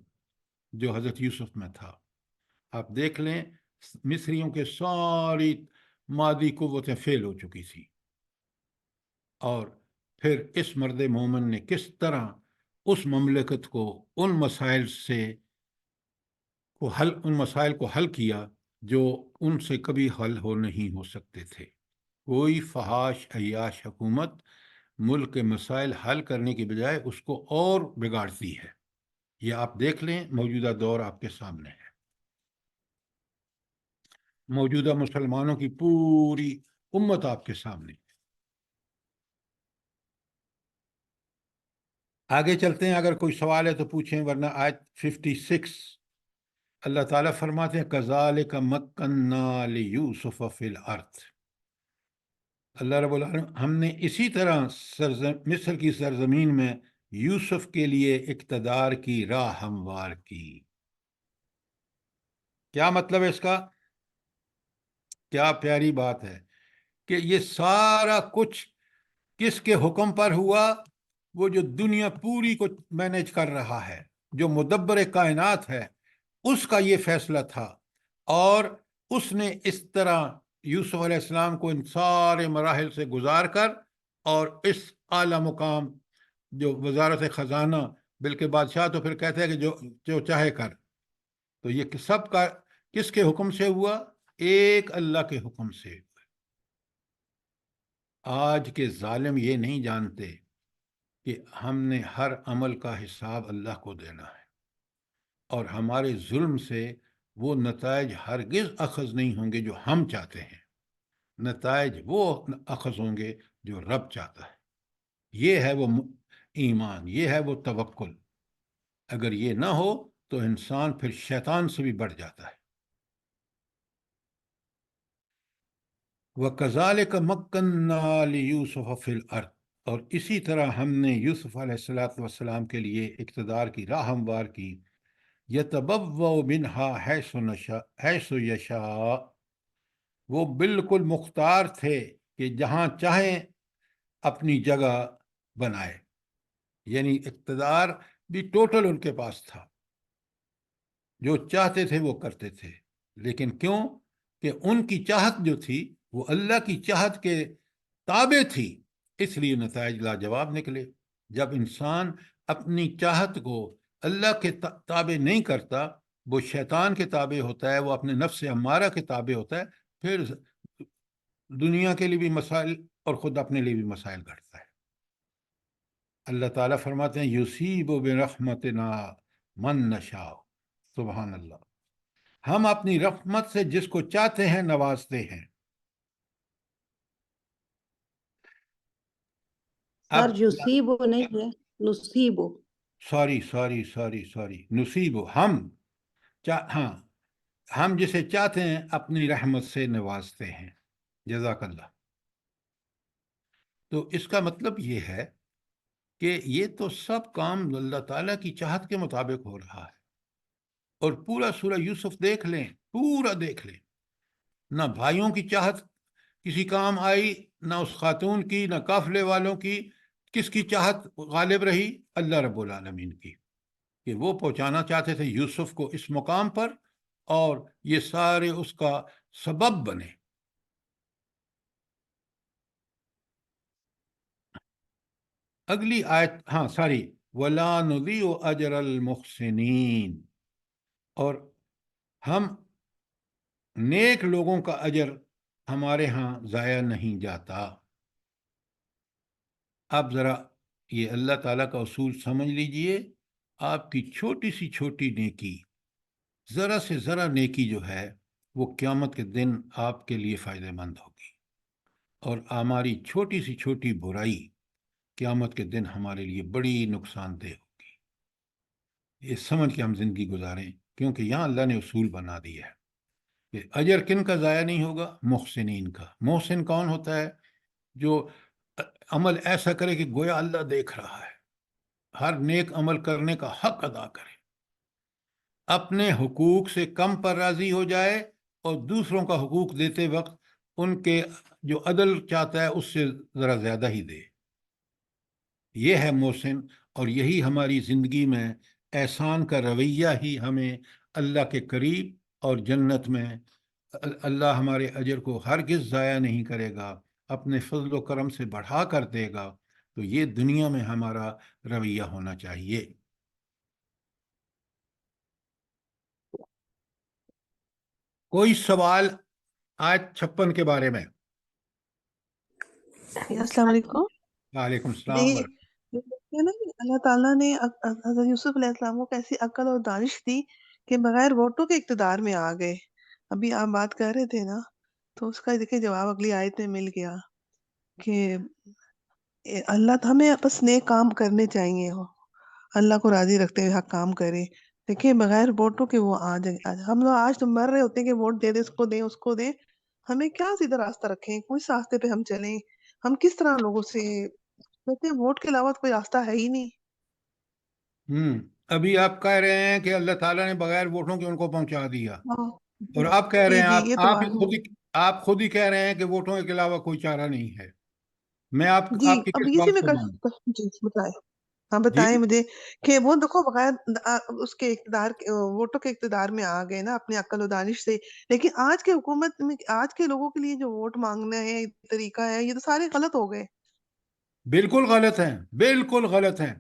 Speaker 1: جو حضرت یوسف میں تھا۔ آپ دیکھ لیں مصریوں کے ساری مادی قوتیں فیل ہو چکی تھی، اور پھر اس مرد مومن نے کس طرح اس مملکت کو ان مسائل کو حل کیا جو ان سے کبھی حل نہیں ہو سکتے تھے۔ کوئی فحاش عیاش حکومت ملک کے مسائل حل کرنے کی بجائے اس کو اور بگاڑتی ہے۔ یہ آپ دیکھ لیں، موجودہ دور آپ کے سامنے ہے، موجودہ مسلمانوں کی پوری امت آپ کے سامنے۔ آگے چلتے ہیں، اگر کوئی سوال ہے تو پوچھیں، ورنہ آیت 56 اللہ تعالیٰ فرماتے ہیں کذالک مکننا لیوسف فی الارض، اللہ رب العالمین ہم نے اسی طرح مصر کی سرزمین میں یوسف کے لیے اقتدار کی راہ ہموار کی۔ کیا مطلب ہے اس کا؟ کیا پیاری بات ہے کہ یہ سارا کچھ کس کے حکم پر ہوا؟ وہ جو دنیا پوری کو مینیج کر رہا ہے، جو مدبر کائنات ہے، اس کا یہ فیصلہ تھا، اور اس نے اس طرح یوسف علیہ السلام کو ان سارے مراحل سے گزار کر اور اس اعلیٰ مقام جو وزارت خزانہ، بلکہ بادشاہ تو پھر کہتے ہیں کہ جو چاہے کر، تو یہ سب کا کس کے حکم سے ہوا؟ ایک اللہ کے حکم سے۔ آج کے ظالم یہ نہیں جانتے کہ ہم نے ہر عمل کا حساب اللہ کو دینا ہے، اور ہمارے ظلم سے وہ نتائج ہرگز اخذ نہیں ہوں گے جو ہم چاہتے ہیں، نتائج وہ اخذ ہوں گے جو رب چاہتا ہے۔ یہ ہے وہ ایمان، یہ ہے وہ توکل۔ اگر یہ نہ ہو تو انسان پھر شیطان سے بھی بڑھ جاتا ہے۔ وَكَذَلِكَ مَكَّنَّا لِيُوسُفَ فِي الْأَرْضِ، اور اسی طرح ہم نے یوسف علیہ السلام کے لیے اقتدار کی راہ ہموار کی۔ يَتَبَوَّأُ مِنْهَا حَيْثُ يَشَاءُ، وہ بالکل مختار تھے کہ جہاں چاہیں اپنی جگہ بنائے، یعنی اقتدار بھی ٹوٹل ان کے پاس تھا، جو چاہتے تھے وہ کرتے تھے۔ لیکن کیوں؟ کہ ان کی چاہت جو تھی وہ اللہ کی چاہت کے تابع تھی، اس لیے نتائج لاجواب نکلے۔ جب انسان اپنی چاہت کو اللہ کے تابع نہیں کرتا، وہ شیطان کے تابع ہوتا ہے، وہ اپنے نفس امارہ کے تابع ہوتا ہے، پھر دنیا کے لیے بھی مسائل اور خود اپنے لیے بھی مسائل گھڑتا ہے۔ اللہ تعالیٰ فرماتے ہیں یصیب برحمتنا من نشاء، سبحان اللہ، ہم اپنی رحمت سے جس کو چاہتے ہیں نوازتے ہیں۔
Speaker 4: سر یصیبو نہیں ہے، نصیبو۔
Speaker 1: سوری نصیب، ہاں، ہم جسے چاہتے ہیں اپنی رحمت سے نوازتے ہیں۔ جزاک اللہ۔ تو اس کا مطلب یہ ہے کہ یہ تو سب کام اللہ تعالیٰ کی چاہت کے مطابق ہو رہا ہے۔ اور پورا سورہ یوسف دیکھ لیں، پورا دیکھ لیں، نہ بھائیوں کی چاہت کسی کام آئی، نہ اس خاتون کی، نہ قافلے والوں کی۔ کس کی چاہت غالب رہی؟ اللہ رب العالمین کی، کہ وہ پہنچانا چاہتے تھے یوسف کو اس مقام پر، اور یہ سارے اس کا سبب بنے۔ اگلی آیت، وَلَا نُضِيعُ أَجْرَ الْمُحْسِنِينَ، اور ہم نیک لوگوں کا اجر ہمارے ہاں ضائع نہیں جاتا۔ اب ذرا یہ اللہ تعالیٰ کا اصول سمجھ لیجئے، آپ کی چھوٹی سی چھوٹی نیکی، ذرا سے ذرا نیکی جو ہے وہ قیامت کے دن آپ کے لیے فائدہ مند ہوگی، اور ہماری چھوٹی سی چھوٹی برائی قیامت کے دن ہمارے لیے بڑی نقصان دہ ہوگی۔ یہ سمجھ کے ہم زندگی گزاریں، کیونکہ یہاں اللہ نے اصول بنا دیا ہے کہ اجر کن کا ضائع نہیں ہوگا؟ محسنین کا۔ محسن کون ہوتا ہے؟ جو عمل ایسا کرے کہ گویا اللہ دیکھ رہا ہے، ہر نیک عمل کرنے کا حق ادا کرے، اپنے حقوق سے کم پر راضی ہو جائے، اور دوسروں کا حقوق دیتے وقت ان کے جو عدل چاہتا ہے اس سے ذرا زیادہ ہی دے۔ یہ ہے محسن، اور یہی ہماری زندگی میں احسان کا رویہ ہی ہمیں اللہ کے قریب اور جنت میں اللہ ہمارے اجر کو ہرگز ضائع نہیں کرے گا، اپنے فضل و کرم سے بڑھا کر دے گا۔ تو یہ دنیا میں ہمارا رویہ ہونا چاہیے۔ کوئی سوال آیت 56 کے بارے میں؟
Speaker 8: السلام علیکم
Speaker 1: وعلیکم السلام
Speaker 8: جی
Speaker 1: ورحمۃ
Speaker 8: یہ نا کہ اللہ تعالیٰ نے حضرت یوسف علیہ السلام کو کیسی عقل اور دانش دی کہ بغیر ووٹوں کے اقتدار میں آ گئے۔ ابھی آپ بات کر رہے تھے نا، تو اس کا دیکھیں جواب اگلی آیت میں مل گیا کہ اللہ ہمیں بس نیک کام کرنے چاہیے، ہو اللہ کو راضی رکھتے ہوئے حق کام کرے۔ دیکھیں بغیر ووٹوں کے وہ آ جائے، ہم لوگ آج تو مر رہے ہوتے ہیں کہ ووٹ دے دیں، اس کو دیں اس کو دیں۔ ہمیں کیا سیدھا راستہ رکھیں، کس راستے پہ ہم چلیں، ہم کس طرح لوگوں سے کہتے ہیں ووٹ کے علاوہ کوئی راستہ ہے ہی نہیں۔
Speaker 1: ابھی آپ کہہ رہے ہیں کہ اللہ تعالیٰ نے بغیر ووٹوں کے ان کو پہنچا دیا،
Speaker 8: ہاں
Speaker 1: اور آپ کہہ رہے
Speaker 8: جی
Speaker 1: ہیں
Speaker 8: جی یہ تو
Speaker 1: آپ خود ہی کہہ رہے ہیں کہ ووٹوں کے علاوہ کوئی چارہ نہیں ہے۔ میں آپ
Speaker 8: جی
Speaker 1: کی
Speaker 8: اب
Speaker 1: کس
Speaker 8: اسی
Speaker 1: بات
Speaker 8: میں
Speaker 1: کو مانوں؟
Speaker 8: جی بتائیں، ہاں
Speaker 1: جی
Speaker 8: بتائیں مجھے کہ وہ دیکھو بغیر اس کے اقتدار ووٹوں کے اقتدار میں آ گئے نا اپنی عقل و دانش سے، لیکن آج کے حکومت میں آج کے لوگوں کے لیے جو ووٹ مانگنا ہے طریقہ ہے، یہ تو سارے غلط ہو گئے۔
Speaker 1: بالکل غلط ہیں، بالکل غلط ہیں۔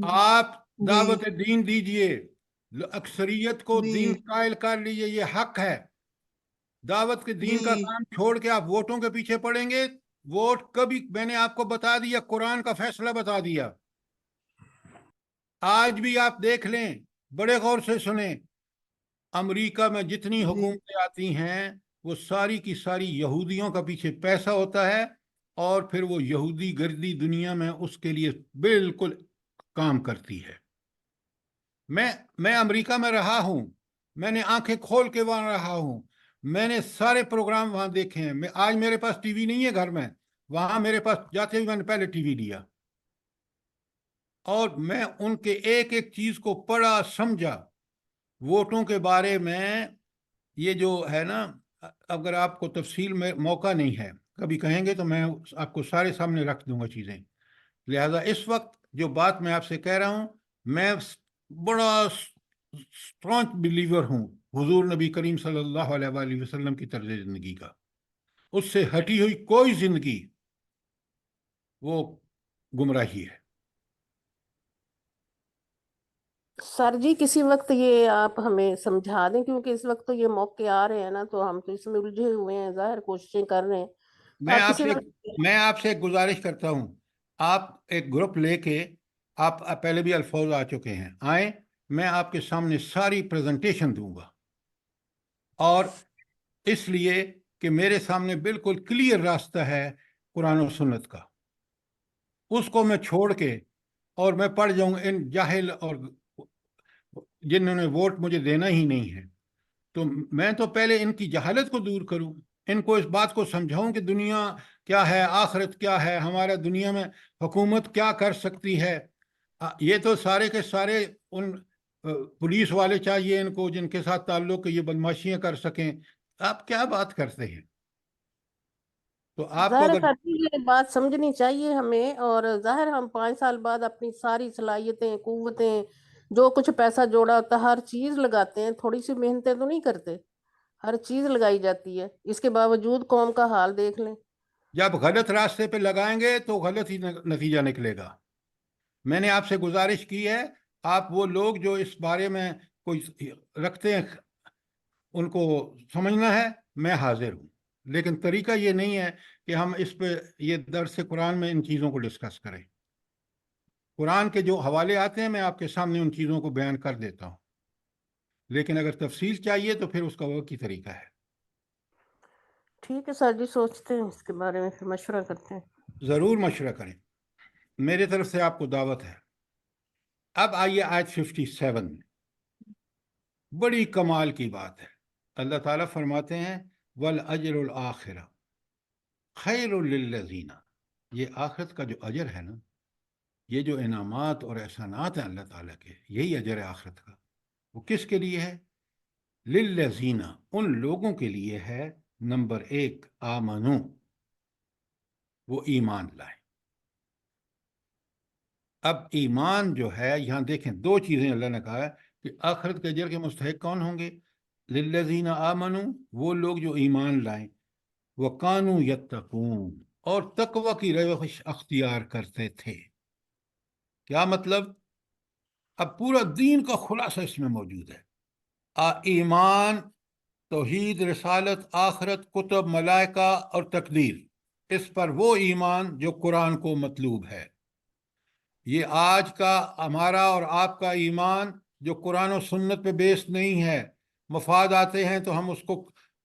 Speaker 1: آپ
Speaker 8: جی
Speaker 1: دعوت دین دیجئے، اکثریت کو
Speaker 8: جی
Speaker 1: دین قائل کر لیجئے، یہ حق ہے۔ دعوت کے دین کا
Speaker 8: جی
Speaker 1: کام چھوڑ کے آپ ووٹوں کے پیچھے پڑیں گے، ووٹ کبھی، میں نے آپ کو بتا دیا، قرآن کا فیصلہ بتا دیا آج بھی آپ دیکھ لیں، بڑے غور سے سنیں، امریکہ میں جتنی
Speaker 8: جی
Speaker 1: حکومتیں آتی ہیں وہ ساری کی ساری یہودیوں کا پیچھے پیسہ ہوتا ہے، اور پھر وہ یہودی گردی دنیا میں اس کے لیے بالکل کام کرتی ہے۔ میں امریکہ میں رہا ہوں، میں نے آنکھیں کھول کے وہاں رہا ہوں، میں نے سارے پروگرام وہاں دیکھے ہیں۔ آج میرے پاس ٹی وی نہیں ہے گھر میں، وہاں میرے پاس جاتے ہوئے میں نے پہلے ٹی وی لیا، اور میں ان کے ایک ایک چیز کو پڑھا سمجھا۔ ووٹوں کے بارے میں یہ جو ہے نا، اگر آپ کو تفصیل میں موقع نہیں ہے، کبھی کہیں گے تو میں آپ کو سارے سامنے رکھ دوں گا چیزیں۔ لہذا اس وقت جو بات میں آپ سے کہہ رہا ہوں، میں بڑا اسٹرانچ بلیور ہوں حضور نبی کریم صلی اللہ علیہ وآلہ وسلم کی طرز زندگی کا۔ اس سے ہٹی ہوئی کوئی زندگی وہ گمراہی ہے۔
Speaker 6: سر جی کسی وقت یہ آپ ہمیں سمجھا دیں، کیونکہ اس وقت تو یہ موقع آ رہے ہیں نا، تو ہم تو اس میں الجھے ہوئے ہیں، ظاہر کوششیں کر رہے ہیں، تو
Speaker 1: میں
Speaker 6: آپ
Speaker 1: آپ
Speaker 6: کسی
Speaker 1: سے
Speaker 6: وقت
Speaker 1: ایک گزارش کرتا ہوں، آپ ایک گروپ لے کے، آپ پہلے بھی الفوظ آ چکے ہیں، آئیں، میں آپ کے سامنے ساری پریزنٹیشن دوں گا، اور اس لیے کہ میرے سامنے بالکل کلیئر راستہ ہے قرآن و سنت کا۔ اس کو میں چھوڑ کے اور میں پڑھ جاؤں ان جاہل اور جنہوں نے ووٹ مجھے دینا ہی نہیں ہے، تو میں تو پہلے ان کی جہالت کو دور کروں، ان کو اس بات کو سمجھاؤں کہ دنیا کیا ہے، آخرت کیا ہے، ہمارا دنیا میں حکومت کیا کر سکتی ہے۔ یہ تو سارے کے سارے ان پولیس والے چاہیے ان کو جن کے ساتھ تعلق یہ بدماشیاں کر سکیں۔ آپ کیا بات کرتے ہیں؟ تو آپ کو
Speaker 6: ظاہر
Speaker 1: اگر
Speaker 6: سر جی یہ بات سمجھنی چاہیے ہمیں، اور ظاہر ہم 5 سال بعد اپنی ساری صلاحیتیں، قوتیں، جو کچھ پیسہ جوڑا ہوتا ہے ہر چیز لگاتے ہیں، تھوڑی سی محنتیں تو نہیں کرتے، ہر چیز لگائی جاتی ہے، اس کے باوجود قوم کا حال دیکھ لیں۔
Speaker 1: جب غلط راستے پہ لگائیں گے تو غلط ہی نتیجہ نکلے گا۔ میں نے آپ سے گزارش کی ہے، آپ وہ لوگ جو اس بارے میں کوئی رکھتے ہیں ان کو سمجھنا ہے، میں حاضر ہوں، لیکن طریقہ یہ نہیں ہے کہ ہم اس پہ یہ درس قرآن میں ان چیزوں کو ڈسکس کریں۔ قرآن کے جو حوالے آتے ہیں میں آپ کے سامنے ان چیزوں کو بیان کر دیتا ہوں، لیکن اگر تفصیل چاہیے تو پھر اس کا وہ کی طریقہ ہے۔
Speaker 6: ٹھیک ہے سر جی، سوچتے ہیں اس کے بارے میں، پھر مشورہ کرتے ہیں۔
Speaker 1: ضرور مشورہ کریں، میرے طرف سے آپ کو دعوت ہے۔ اب آئیے آیت 57 میں، بڑی کمال کی بات ہے۔ اللہ تعالیٰ فرماتے ہیں وَالْأَجْرُ الْآخِرَةُ خَيْرٌ لِلَّذِينَ، یہ آخرت کا جو اجر ہے نا، یہ جو انعامات اور احسانات ہیں اللہ تعالیٰ کے، یہی اجر ہے آخرت کا۔ وہ کس کے لیے ہے؟ لِلَّذِينَ، ان لوگوں کے لیے ہے، نمبر 1 آمنو، وہ ایمان لائیں۔ اب ایمان جو ہے، یہاں دیکھیں دو چیزیں اللہ نے کہا ہے کہ آخرت کے اجر کے مستحق کون ہوں گے؟ للذین آمنوا، وہ لوگ جو ایمان لائیں، وکانوا یتقون، اور تقوی کی روش اختیار کرتے تھے۔ کیا مطلب؟ اب پورا دین کا خلاصہ اس میں موجود ہے۔ ایمان، توحید، رسالت، آخرت، کتب، ملائکہ اور تقدیر، اس پر وہ ایمان جو قرآن کو مطلوب ہے۔ یہ آج کا ہمارا اور آپ کا ایمان جو قرآن و سنت پہ بیس نہیں ہے، مفاد آتے ہیں تو ہم اس کو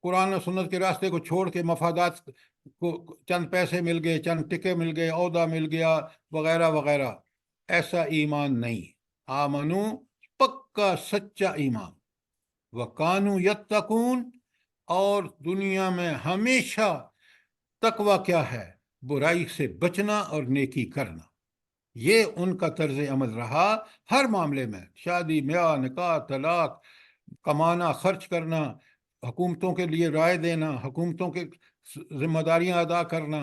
Speaker 1: قرآن و سنت کے راستے کو چھوڑ کے مفادات کو، چند پیسے مل گئے، چند ٹکے مل گئے، عہدہ مل گیا، وغیرہ وغیرہ، ایسا ایمان نہیں۔ آمنو، پکا سچا ایمان، وکانو یتقون، اور دنیا میں ہمیشہ تقوی کیا ہے؟ برائی سے بچنا اور نیکی کرنا۔ یہ ان کا طرز عمل رہا ہر معاملے میں، شادی، بیاہ، نکاح، طلاق، کمانا، خرچ کرنا، حکومتوں کے لیے رائے دینا، حکومتوں کے ذمہ داریاں ادا کرنا،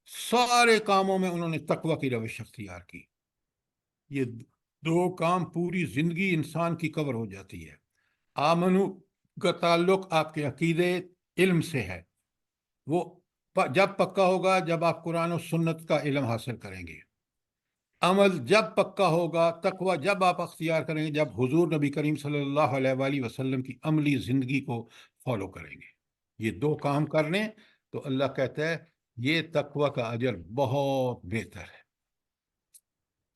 Speaker 1: سارے کاموں میں انہوں نے تقوی کی روش اختیار کی۔ یہ دو کام پوری زندگی انسان کی کور ہو جاتی ہے۔ آمنو کا تعلق آپ کے عقیدے، علم سے ہے، وہ جب پکا ہوگا جب آپ قرآن و سنت کا علم حاصل کریں گے۔ عمل جب پکا ہوگا، تقوی جب آپ اختیار کریں گے جب حضور نبی کریم صلی اللہ علیہ وآلہ وسلم کی عملی زندگی کو فالو کریں گے۔ یہ دو کام کر لیں تو اللہ کہتا ہے یہ تقوی کا اجر بہت بہتر ہے۔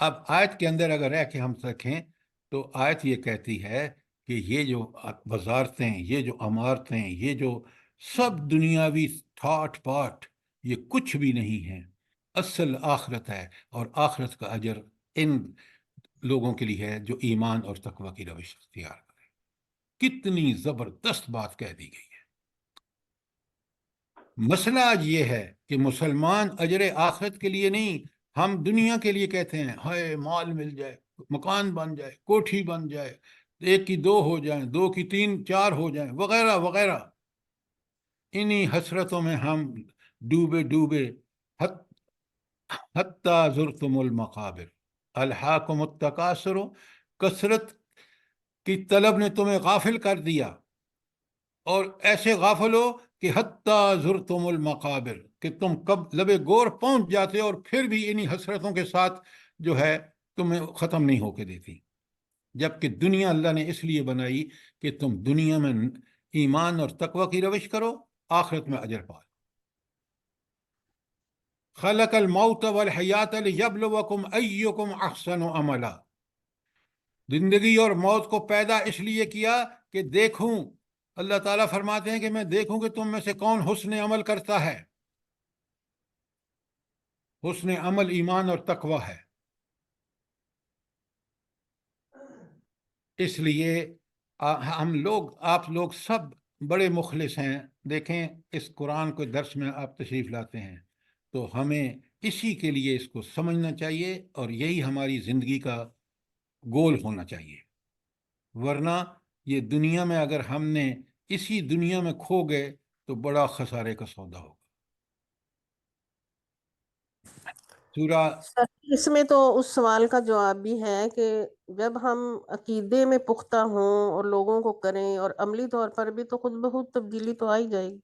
Speaker 1: اب آیت کے اندر اگر رہ کے ہم رکھیں تو آیت یہ کہتی ہے کہ یہ جو وزارتیں، یہ جو عمارتیں، یہ جو سب دنیاوی ٹھاٹ پاٹ، یہ کچھ بھی نہیں ہیں، اصل آخرت ہے، اور آخرت کا اجر ان لوگوں کے لیے ہے جو ایمان اور تقوی کی روش اختیار کریں۔ کتنی زبردست بات کہہ دی گئی ہے۔ مسئلہ آج یہ ہے کہ مسلمان اجر آخرت کے لیے نہیں، ہم دنیا کے لیے کہتے ہیں، ہائے مال مل جائے، مکان بن جائے، کوٹھی بن جائے، ایک کی دو ہو جائیں، دو کی تین چار ہو جائیں، وغیرہ وغیرہ۔ انہی حسرتوں میں ہم ڈوبے ڈوبے حتی زرتم المقابر الہاکم التکاثر، کثرت کی طلب نے تمہیں غافل کر دیا، اور ایسے غافل ہو کہ حتی زرتم المقابر، کہ تم کب لبے گور پہنچ جاتے اور پھر بھی انہی حسرتوں کے ساتھ جو ہے تمہیں ختم نہیں ہو کے دیتی۔ جبکہ دنیا اللہ نے اس لیے بنائی کہ تم دنیا میں ایمان اور تقوی کی روش کرو، آخرت میں اجر پاؤ۔ خلق الموت والحیات لیبلوکم ایکم احسن عملا، زندگی اور موت کو پیدا اس لیے کیا کہ دیکھوں، اللہ تعالیٰ فرماتے ہیں کہ میں دیکھوں کہ تم میں سے کون حسن عمل کرتا ہے۔ حسن عمل ایمان اور تقوی ہے۔ اس لیے ہم لوگ، آپ لوگ سب بڑے مخلص ہیں۔ دیکھیں اس قرآن کو درس میں آپ تشریف لاتے ہیں تو ہمیں اسی کے لیے اس کو سمجھنا چاہیے، اور یہی ہماری زندگی کا گول ہونا چاہیے۔ ورنہ یہ دنیا میں اگر ہم نے اسی دنیا میں کھو گئے تو بڑا خسارے کا سودا ہوگا۔ سورہ
Speaker 6: سر اس میں تو اس سوال کا جواب بھی ہے کہ جب ہم عقیدے میں پختہ ہوں اور لوگوں کو کریں اور عملی طور پر بھی، تو خود بخود تبدیلی تو آ ہی جائے گی۔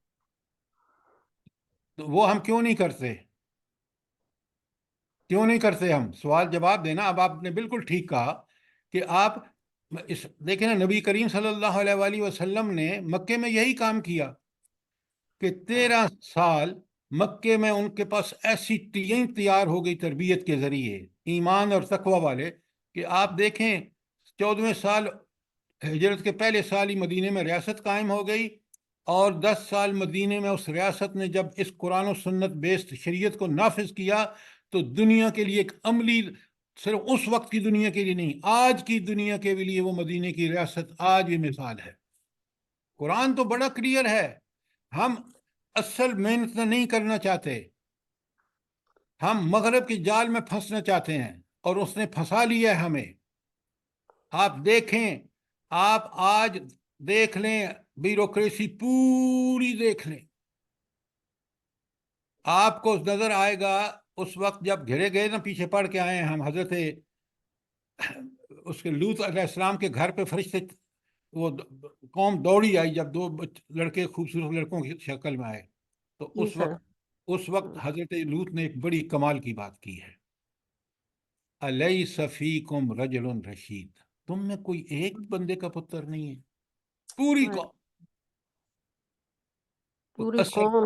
Speaker 1: تو وہ ہم کیوں نہیں کرتے؟ کیوں نہیں کرتے ہم؟ سوال جواب دینا۔ اب آپ نے بالکل ٹھیک کہا کہ آپ دیکھیں نا، نبی کریم صلی اللہ علیہ وآلہ وسلم نے مکے میں یہی کام کیا کہ 13 سال مکے میں ان کے پاس ایسی ٹیم تیار ہو گئی تربیت کے ذریعے، ایمان اور تقوی والے، کہ آپ دیکھیں 14ویں سال ہجرت کے پہلے سال ہی مدینے میں ریاست قائم ہو گئی، اور 10 سال مدینے میں اس ریاست نے جب اس قرآن و سنت بیسڈ شریعت کو نافذ کیا تو دنیا کے لیے ایک عملی، صرف اس وقت کی دنیا کے لیے نہیں، آج کی دنیا کے لیے وہ مدینے کی ریاست آج بھی مثال ہے۔ قرآن تو بڑا کلیئر ہے، ہم اصل محنت نہیں کرنا چاہتے، ہم مغرب کی جال میں پھنسنا چاہتے ہیں، اور اس نے پھنسا لیا ہے ہمیں۔ آپ دیکھیں، آپ آج دیکھ لیں بیوروکریسی پوری دیکھ لیں، آپ کو نظر آئے گا اس وقت جب گھرے گئے نا، پیچھے پڑھ کے آئے ہیں ہم، حضرت اس کے لوط علیہ السلام کے گھر پہ فرشتے، وہ قوم دوڑی آئی جب 2 لڑکے خوبصورت لڑکوں کی شکل میں آئے، تو
Speaker 6: جی سر۔
Speaker 1: اس وقت حضرت لوط نے ایک بڑی کمال کی بات کی ہے، الیس فیکم رجل رشید، تم میں کوئی ایک بندے کا پتر نہیں ہے؟ پوری قوم،
Speaker 6: پوری قوم۔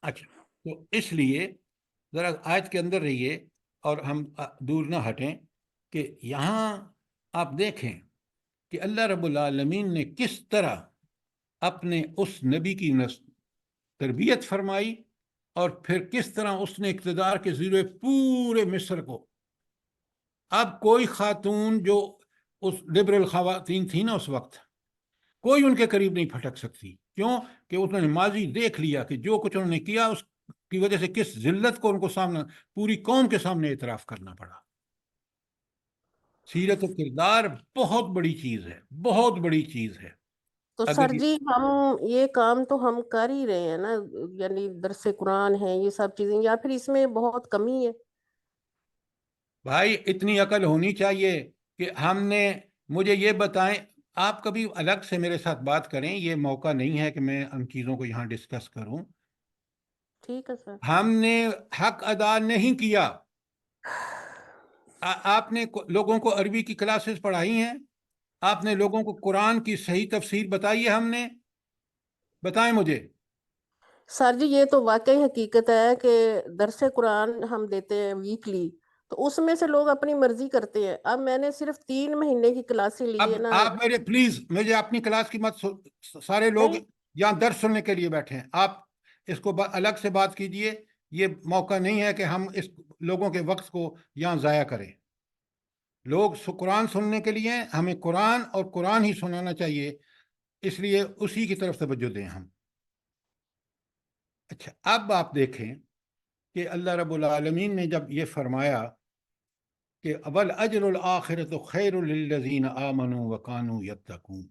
Speaker 1: اچھا، تو اس لیے ذرا آیت کے اندر رہیے اور ہم دور نہ ہٹیں کہ یہاں آپ دیکھیں کہ اللہ رب العالمین نے کس طرح اپنے اس نبی کی تربیت فرمائی، اور پھر کس طرح اس نے اقتدار کے ذریعے پورے مصر کو، اب کوئی خاتون جو اس لبرل خواتین تھی نا اس وقت، کوئی ان کے قریب نہیں پھٹک سکتی۔ کیوں؟ کہ انہوں نے ماضی دیکھ لیا کہ جو کچھ انہوں نے کیا اس کی وجہ سے کس ذلت کو ان کو سامنا، پوری قوم کے سامنے اعتراف کرنا پڑا۔ سیرت و کردار بہت بڑی چیز ہے، بہت بڑی چیز ہے۔
Speaker 6: تو
Speaker 1: اگر
Speaker 6: سر جی ہم یہ کام تو ہم کر ہی رہے ہیں نا، یعنی درس قرآن ہے، یہ سب چیزیں، یا پھر اس میں بہت کمی ہے؟
Speaker 1: بھائی اتنی عقل ہونی چاہیے کہ ہم نے، مجھے یہ بتائیں، آپ کبھی الگ سے میرے ساتھ بات کریں، یہ موقع نہیں ہے کہ میں ان چیزوں کو یہاں ڈسکس کروں۔
Speaker 6: ٹھیک ہے سر۔
Speaker 1: ہم نے حق ادا نہیں کیا۔ آپ نے لوگوں کو عربی کی کلاسز پڑھائی ہیں، آپ نے لوگوں کو قرآن کی صحیح تفسیر بتائی ہے، ہم نے، بتائیں مجھے۔
Speaker 6: سر جی یہ تو واقعی حقیقت ہے کہ درس قرآن ہم دیتے ہیں ویکلی، تو اس میں سے لوگ اپنی مرضی کرتے ہیں. اب میں نے صرف 3 مہینے کی کلاسیں لی
Speaker 1: اب
Speaker 6: ہے نا.
Speaker 1: آپ میرے پلیز مجھے اپنی کلاس کی مت سارے لوگ
Speaker 6: نہیں.
Speaker 1: یہاں درس سننے کے لیے بیٹھے ہیں. آپ اس کو الگ سے بات کیجئے. یہ موقع نہیں ہے کہ ہم اس لوگوں کے وقت کو یہاں ضائع کریں. لوگ قرآن سننے کے لیے ہمیں قرآن اور قرآن ہی سنانا چاہیے، اس لیے اسی کی طرف توجہ دیں ہم. اچھا، اب آپ دیکھیں کہ اللہ رب العالمین نے جب یہ فرمایا کہ اول اجر الآخرۃ خیر للذین آمنوا وکانوا یتقون،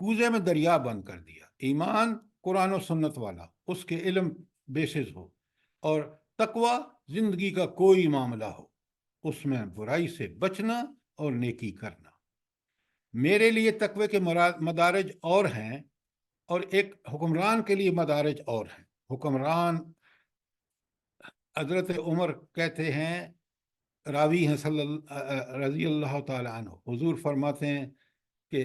Speaker 1: کوزے میں دریا بند کر دیا. ایمان قرآن و سنت والا، اس کے علم بیسز ہو، اور تقوی زندگی کا کوئی معاملہ ہو، اس میں برائی سے بچنا اور نیکی کرنا. میرے لیے تقوی کے مدارج اور ہیں، اور ایک حکمران کے لیے مدارج اور ہیں. حکمران حضرت عمر کہتے ہیں، راوی ہیں رضی اللہ تعالیٰ عنہ، حضور فرماتے ہیں کہ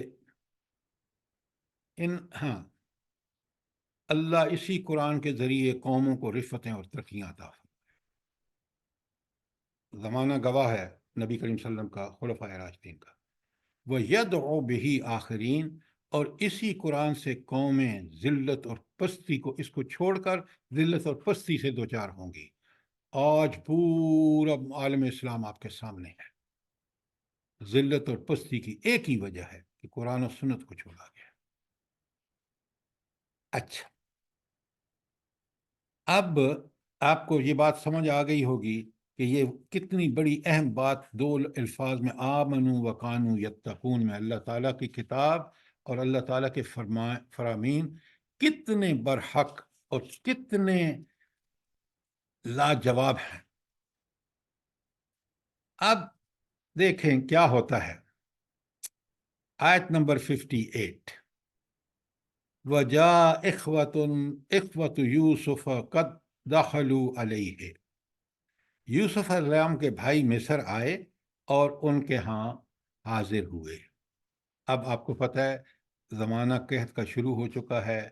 Speaker 1: اللہ اسی قرآن کے ذریعے قوموں کو رفتیں اور ترقیاں عطا فرمائے. زمانہ گواہ ہے نبی کریم صلی اللہ علیہ وسلم کا، خلفائے راشدین کا. وَيَدْعُ بِهِ آخرین، اور اسی قرآن سے قومیں ذلت اور پستی کو، اس کو چھوڑ کر ذلت اور پستی سے دوچار ہوں گی. آج پورا عالم اسلام آپ کے سامنے ہے. ذلت اور پستی کی ایک ہی وجہ ہے کہ قرآن و سنت کو چھوڑا گیا. اچھا، اب آپ کو یہ بات سمجھ آ گئی ہوگی کہ یہ کتنی بڑی اہم بات دو الفاظ میں، آمنوا وکانوا یتقون، میں اللہ تعالیٰ کی کتاب اور اللہ تعالیٰ کے فرامین کتنے برحق اور کتنے لاجواب ہیں. اب دیکھیں کیا ہوتا ہے. آیت نمبر 58، وَجَاءَ إِخْوَةُ يُوسُفَ قَدْ دَخَلُوا عَلَيْهِ، یوسف علیہ السلام کے بھائی مصر آئے اور ان کے ہاں حاضر ہوئے. اب آپ کو پتہ ہے زمانہ قحط کا شروع ہو چکا ہے،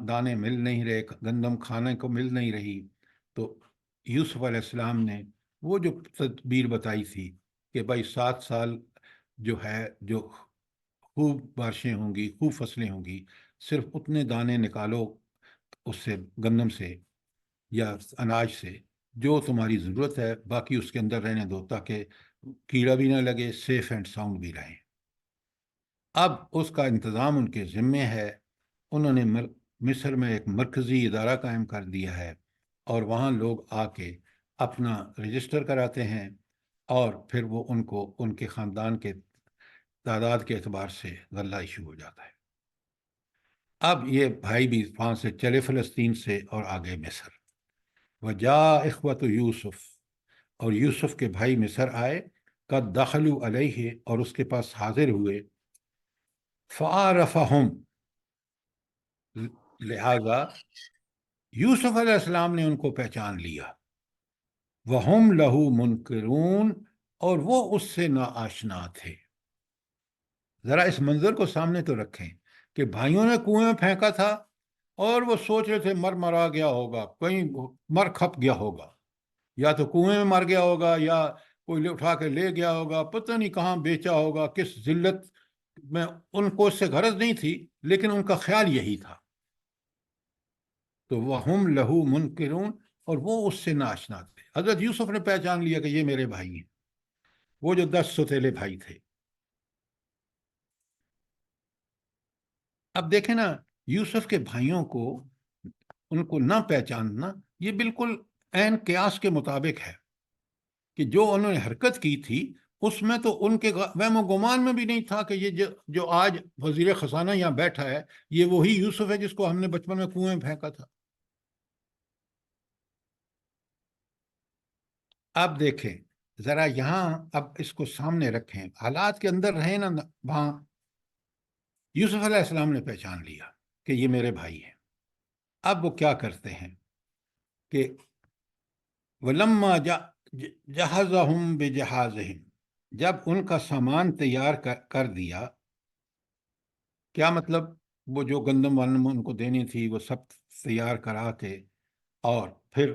Speaker 1: دانے مل نہیں رہے، گندم کھانے کو مل نہیں رہی. تو یوسف علیہ السلام نے وہ جو تدبیر بتائی تھی کہ بھائی 7 سال جو ہے، جو خوب بارشیں ہوں گی، خوب فصلیں ہوں گی، صرف اتنے دانے نکالو اس سے، گندم سے یا اناج سے جو تمہاری ضرورت ہے، باقی اس کے اندر رہنے دو تاکہ کیڑا بھی نہ لگے، سیف اینڈ ساؤنڈ بھی رہیں. اب اس کا انتظام ان کے ذمے ہے. انہوں نے مصر میں ایک مرکزی ادارہ قائم کر دیا ہے، اور وہاں لوگ آ کے اپنا رجسٹر کراتے ہیں، اور پھر وہ ان کو ان کے خاندان کے تعداد کے اعتبار سے غلہ ایشو ہو جاتا ہے. اب یہ بھائی بھی وہاں سے چلے فلسطین سے اور آگے مصر. وَجَاءَ إِخْوَةُ یوسف، اور یوسف کے بھائی مصر آئے، قَدْ دَخَلُوا عَلَيْهِ، اور اس کے پاس حاضر ہوئے. فَعَرَفَهُمْ، لہذا یوسف علیہ السلام نے ان کو پہچان لیا. وَهُمْ لَهُ مُنْكِرُونَ، اور وہ اس سے ناآشنا تھے. ذرا اس منظر کو سامنے تو رکھیں کہ بھائیوں نے کنویں میں پھینکا تھا اور وہ سوچ رہے تھے مرا گیا ہوگا، کہیں مر کھپ گیا ہوگا، یا تو کنویں میں مر گیا ہوگا، یا کوئی اٹھا کے لے گیا ہوگا، پتہ نہیں کہاں بیچا ہوگا، کس ذلت میں. ان کو اس سے غرض نہیں تھی، لیکن ان کا خیال یہی تھا. تو وَهُمْ لَهُ مُنْكِرُونَ، اور وہ اس سے ناآشنا تھے. حضرت یوسف نے پہچان لیا کہ یہ میرے بھائی ہیں، وہ جو 10 ستیلے بھائی تھے. اب دیکھیں نا، یوسف کے بھائیوں کو ان کو نہ پہچاننا یہ بالکل عین قیاس کے مطابق ہے کہ جو انہوں نے حرکت کی تھی اس میں تو ان کے وہم و گمان میں بھی نہیں تھا کہ یہ جو آج وزیر خزانہ یہاں بیٹھا ہے یہ وہی یوسف ہے جس کو ہم نے بچپن میں کنویں میں پھینکا تھا. اب دیکھیں ذرا یہاں، اب اس کو سامنے رکھیں، حالات کے اندر رہیں نا وہاں. یوسف علیہ السلام نے پہچان لیا کہ یہ میرے بھائی ہیں. اب وہ کیا کرتے ہیں کہ وَلَمَّا جَهَزَهُمْ بِجَهَازِهِمْ، جب ان کا سامان تیار کر دیا. کیا مطلب؟ وہ جو گندم وندم ان کو دینی تھی وہ سب تیار کرا کے، اور پھر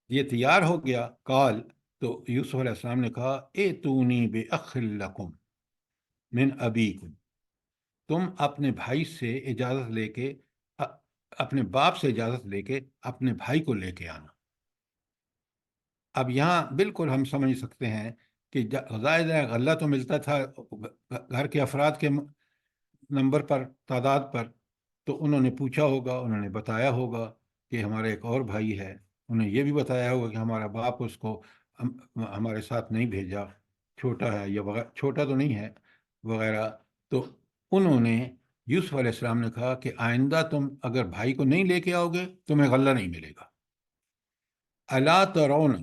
Speaker 1: یہ تیار ہو گیا. قال، تو یوسف علیہ السلام نے کہا ایتونی بأخ لکم من ابیکم، تم اپنے بھائی سے اجازت لے کے اپنے باپ سے اجازت لے کے اپنے بھائی کو لے کے آنا۔ اب یہاں بالکل ہم سمجھ سکتے ہیں کہ ظاہر ہے غلہ تو ملتا تھا گھر کے افراد کے نمبر پر، تعداد پر، تو انہوں نے پوچھا ہوگا، انہوں نے بتایا ہوگا کہ ہمارا ایک اور بھائی ہے، انہیں یہ بھی بتایا ہوگا کہ ہمارا باپ اس کو ہمارے ساتھ نہیں بھیجا، چھوٹا ہے یا چھوٹا تو نہیں ہے وغیرہ۔ تو انہوں نے یوسف علیہ السلام نے کہا کہ آئندہ تم اگر بھائی کو نہیں لے کے آؤ گے تمہیں غلہ نہیں ملے گا۔ الا ترون،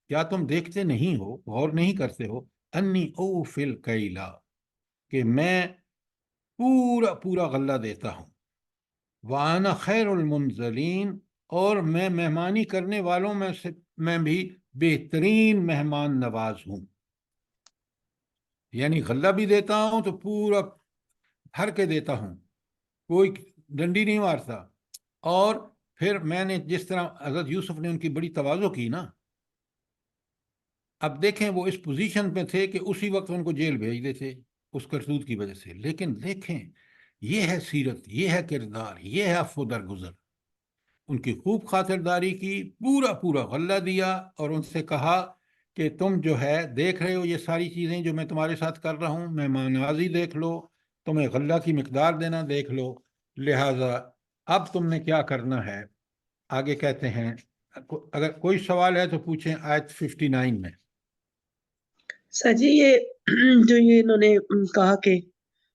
Speaker 1: کیا تم دیکھتے نہیں ہو، غور نہیں کرتے ہو، انی اوفی الکیلا، کہ میں پورا پورا غلہ دیتا ہوں، وانا خیر المنزلین، اور میں مہمانی کرنے والوں میں سے میں بھی بہترین مہمان نواز ہوں۔ یعنی غلہ بھی دیتا ہوں تو پورا بھر کے دیتا ہوں، کوئی ڈنڈی نہیں مارتا۔ اور پھر میں نے جس طرح حضرت یوسف نے ان کی بڑی تواضع کی نا، اب دیکھیں وہ اس پوزیشن پہ تھے کہ اسی وقت ان کو جیل بھیج دیتے اس کرتوت کی وجہ سے، لیکن دیکھیں یہ ہے سیرت، یہ ہے کردار، یہ ہے عفو درگزر۔ ان کی خوب خاطرداری کی، پورا پورا غلہ دیا، اور ان سے کہا کہ تم جو ہے دیکھ رہے ہو یہ ساری چیزیں جو میں تمہارے ساتھ کر رہا ہوں، مہمان نوازی دیکھ لو، تمہیں غلہ کی مقدار دینا دیکھ لو، لہٰذا اب تم نے کیا کرنا ہے۔ آگے کہتے ہیں، اگر کوئی سوال ہے تو پوچھیں آیت 59 میں۔
Speaker 5: سر جی یہ جو یہ انہوں نے کہا کہ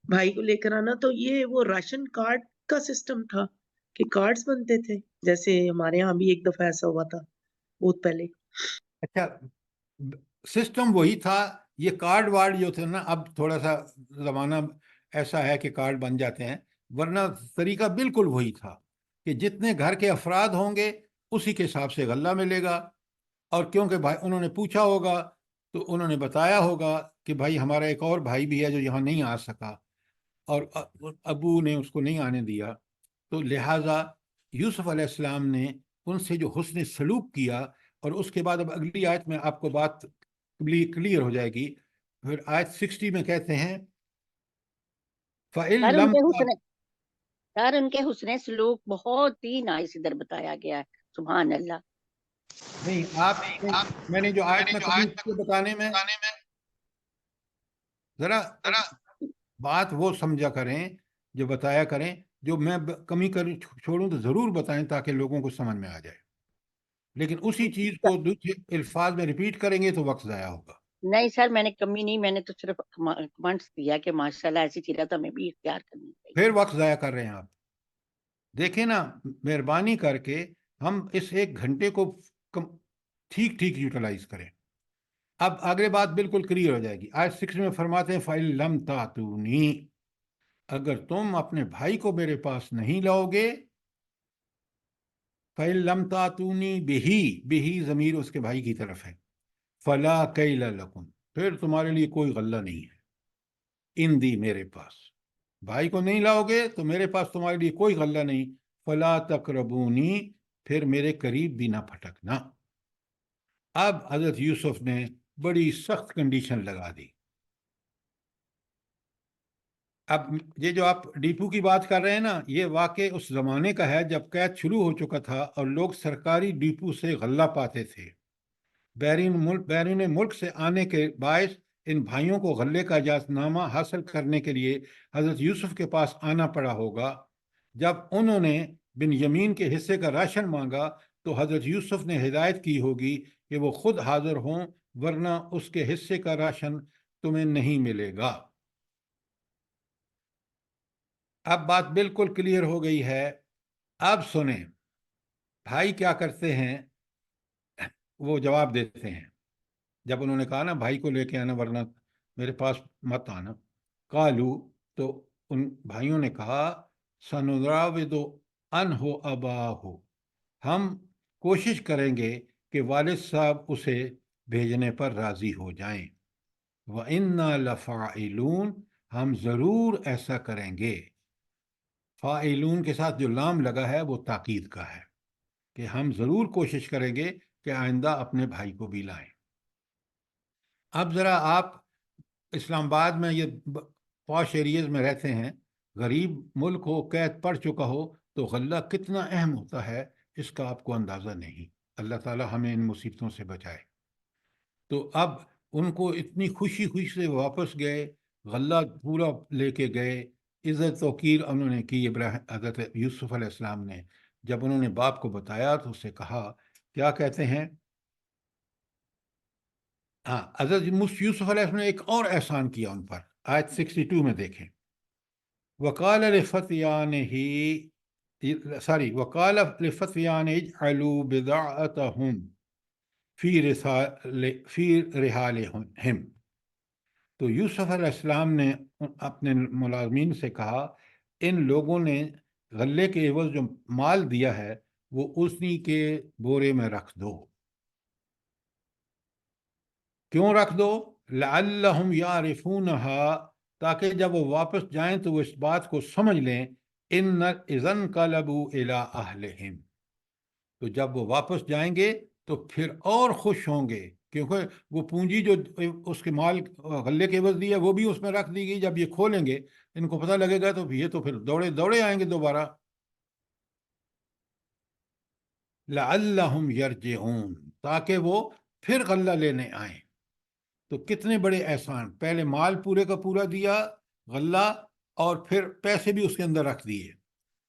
Speaker 5: بھائی کو لے کر آنا، تو یہ وہ راشن کارڈ کا سسٹم تھا کہ کارڈز بنتے تھے، جیسے ہمارے ہاں بھی ایک دفعہ ایسا ہوا تھا بہت پہلے؟
Speaker 1: اچھا، سسٹم وہی تھا، یہ کارڈ وارڈ جو تھے نا، اب تھوڑا سا زمانہ ایسا ہے کہ کارڈ بن جاتے ہیں، ورنہ طریقہ بالکل وہی تھا کہ جتنے گھر کے افراد ہوں گے اسی کے حساب سے غلہ ملے گا۔ اور کیونکہ بھائی انہوں نے پوچھا ہوگا تو انہوں نے بتایا ہوگا کہ بھائی ہمارا ایک اور بھائی بھی ہے جو یہاں نہیں آ سکا، اور ابو نے اس کو نہیں آنے دیا، تو لہٰذا یوسف علیہ السلام نے ان سے جو حسن سلوک کیا، اور اس کے بعد اب اگلی آیت میں آپ کو بات کلیئر ہو جائے گی۔ پھر آیت 60 میں کہتے ہیں فَإِن
Speaker 7: سر
Speaker 1: لَمْ
Speaker 7: ان کے حسن سلوک بہت ہی نائس ادھر بتایا گیا ہے، سبحان اللہ۔
Speaker 1: نہیں، میں نے جو آیت میں کمی کی بتانے میں ذرا بات وہ سمجھا کریں، جو بتایا کریں، جو میں کمی کر چھوڑوں تو ضرور بتائیں تاکہ لوگوں کو سمجھ میں آ جائے، لیکن اسی چیز کو دوسرے الفاظ میں ریپیٹ کریں گے تو وقت ضائع ہوگا۔
Speaker 7: نہیں سر، میں نے کمی نہیں، میں نے تو صرف کمنٹس دیا کہ ماشاءاللہ ایسی سیرت ہمیں بھی اختیار کرنی چاہیے۔
Speaker 1: پھر وقت ضائع کر رہے ہیں آپ۔ دیکھیں نا، مہربانی کر کے ہم اس 1 گھنٹے کو ٹھیک ٹھیک یوٹیلائز کریں۔ اب آگے بات بالکل کلیئر ہو جائے گی۔ آیت 6 میں فرماتے ہیں فَإِن لَمْ تَأْتُونِی، اگر تم اپنے بھائی کو میرے پاس نہیں لاؤ گے، فَإِن لَمْ تَأْتُونِی بِهِ ضمیر اس کے بھائی کی طرف ہے، فَلَا كَيْلَ لَكُمْ، پھر تمہارے لیے کوئی غلہ نہیں ہے، اندی میرے پاس، بھائی کو نہیں لاؤ گے تو میرے پاس تمہارے لیے کوئی غلہ نہیں، فَلَا تَقْرَبُونِی، پھر میرے قریب بھی نہ پھٹکنا۔ اب حضرت یوسف نے بڑی سخت کنڈیشن لگا دی۔ اب یہ جو آپ ڈیپو کی بات کر رہے ہیں نا، یہ واقع اس زمانے کا ہے جب قید شروع ہو چکا تھا اور لوگ سرکاری ڈیپو سے غلہ پاتے تھے۔ بیرون ملک سے آنے کے باعث ان بھائیوں کو غلے کا اجازت نامہ حاصل کرنے کے لیے حضرت یوسف کے پاس آنا پڑا ہوگا۔ جب انہوں نے بن یمین کے حصے کا راشن مانگا تو حضرت یوسف نے ہدایت کی ہوگی کہ وہ خود حاضر ہوں، ورنہ اس کے حصے کا راشن تمہیں نہیں ملے گا۔ اب بات بالکل کلیئر ہو گئی ہے۔ اب سنیں بھائی کیا کرتے ہیں، وہ جواب دیتے ہیں جب انہوں نے کہا نا بھائی کو لے کے آنا ورنہ میرے پاس مت آنا۔ قالو، تو ان بھائیوں نے کہا سنراود عنہ اباہ، ہم کوشش کریں گے کہ والد صاحب اسے بھیجنے پر راضی ہو جائیں۔ وَإِنَّا لَفَاعِلُونَ، ہم ضرور ایسا کریں گے۔ فاعلون کے ساتھ جو لام لگا ہے وہ تاکید کا ہے کہ ہم ضرور کوشش کریں گے کہ آئندہ اپنے بھائی کو بھی لائیں۔ اب ذرا آپ اسلام آباد میں یہ پاش ایریز میں رہتے ہیں، غریب ملک ہو، قید پڑ چکا ہو، تو غلہ کتنا اہم ہوتا ہے اس کا آپ کو اندازہ نہیں۔ اللہ تعالی ہمیں ان مصیبتوں سے بچائے۔ تو اب ان کو اتنی خوشی خوشی سے واپس گئے، غلہ پورا لے کے گئے، عزت توقیر انہوں نے کی۔ حضرت یوسف علیہ السلام نے جب انہوں نے باپ کو بتایا تو اسے کہا، کیا کہتے ہیں، ہاں، حضرت یوسف علیہ السلام نے ایک اور احسان کیا ان پر، آیت 62 میں دیکھیں، وقال لفتيانه وقال لفتيانه اجعلوا بضاعتهم في رحالهم۔ تو یوسف علیہ السلام نے اپنے ملازمین سے کہا، ان لوگوں نے غلے کے عوض جو مال دیا ہے وہ اسی کے بورے میں رکھ دو۔ کیوں رکھ دو؟ لعلہم یعرفونہا، تاکہ جب وہ واپس جائیں تو وہ اس بات کو سمجھ لیں، ان اذا انقلبوا الی اہلہم، تو جب وہ واپس جائیں گے تو پھر اور خوش ہوں گے، کیونکہ وہ پونجی جو اس کے مال غلے کے عوض دی ہے وہ بھی اس میں رکھ دی گئی۔ جب یہ کھولیں گے ان کو پتہ لگے گا تو یہ تو پھر دوڑے دوڑے آئیں گے دوبارہ۔ لعلہم یرجعون، تاکہ وہ پھر غلہ لینے آئیں۔ تو کتنے بڑے احسان، پہلے مال پورے کا پورا دیا غلہ، اور پھر پیسے بھی اس کے اندر رکھ دیے۔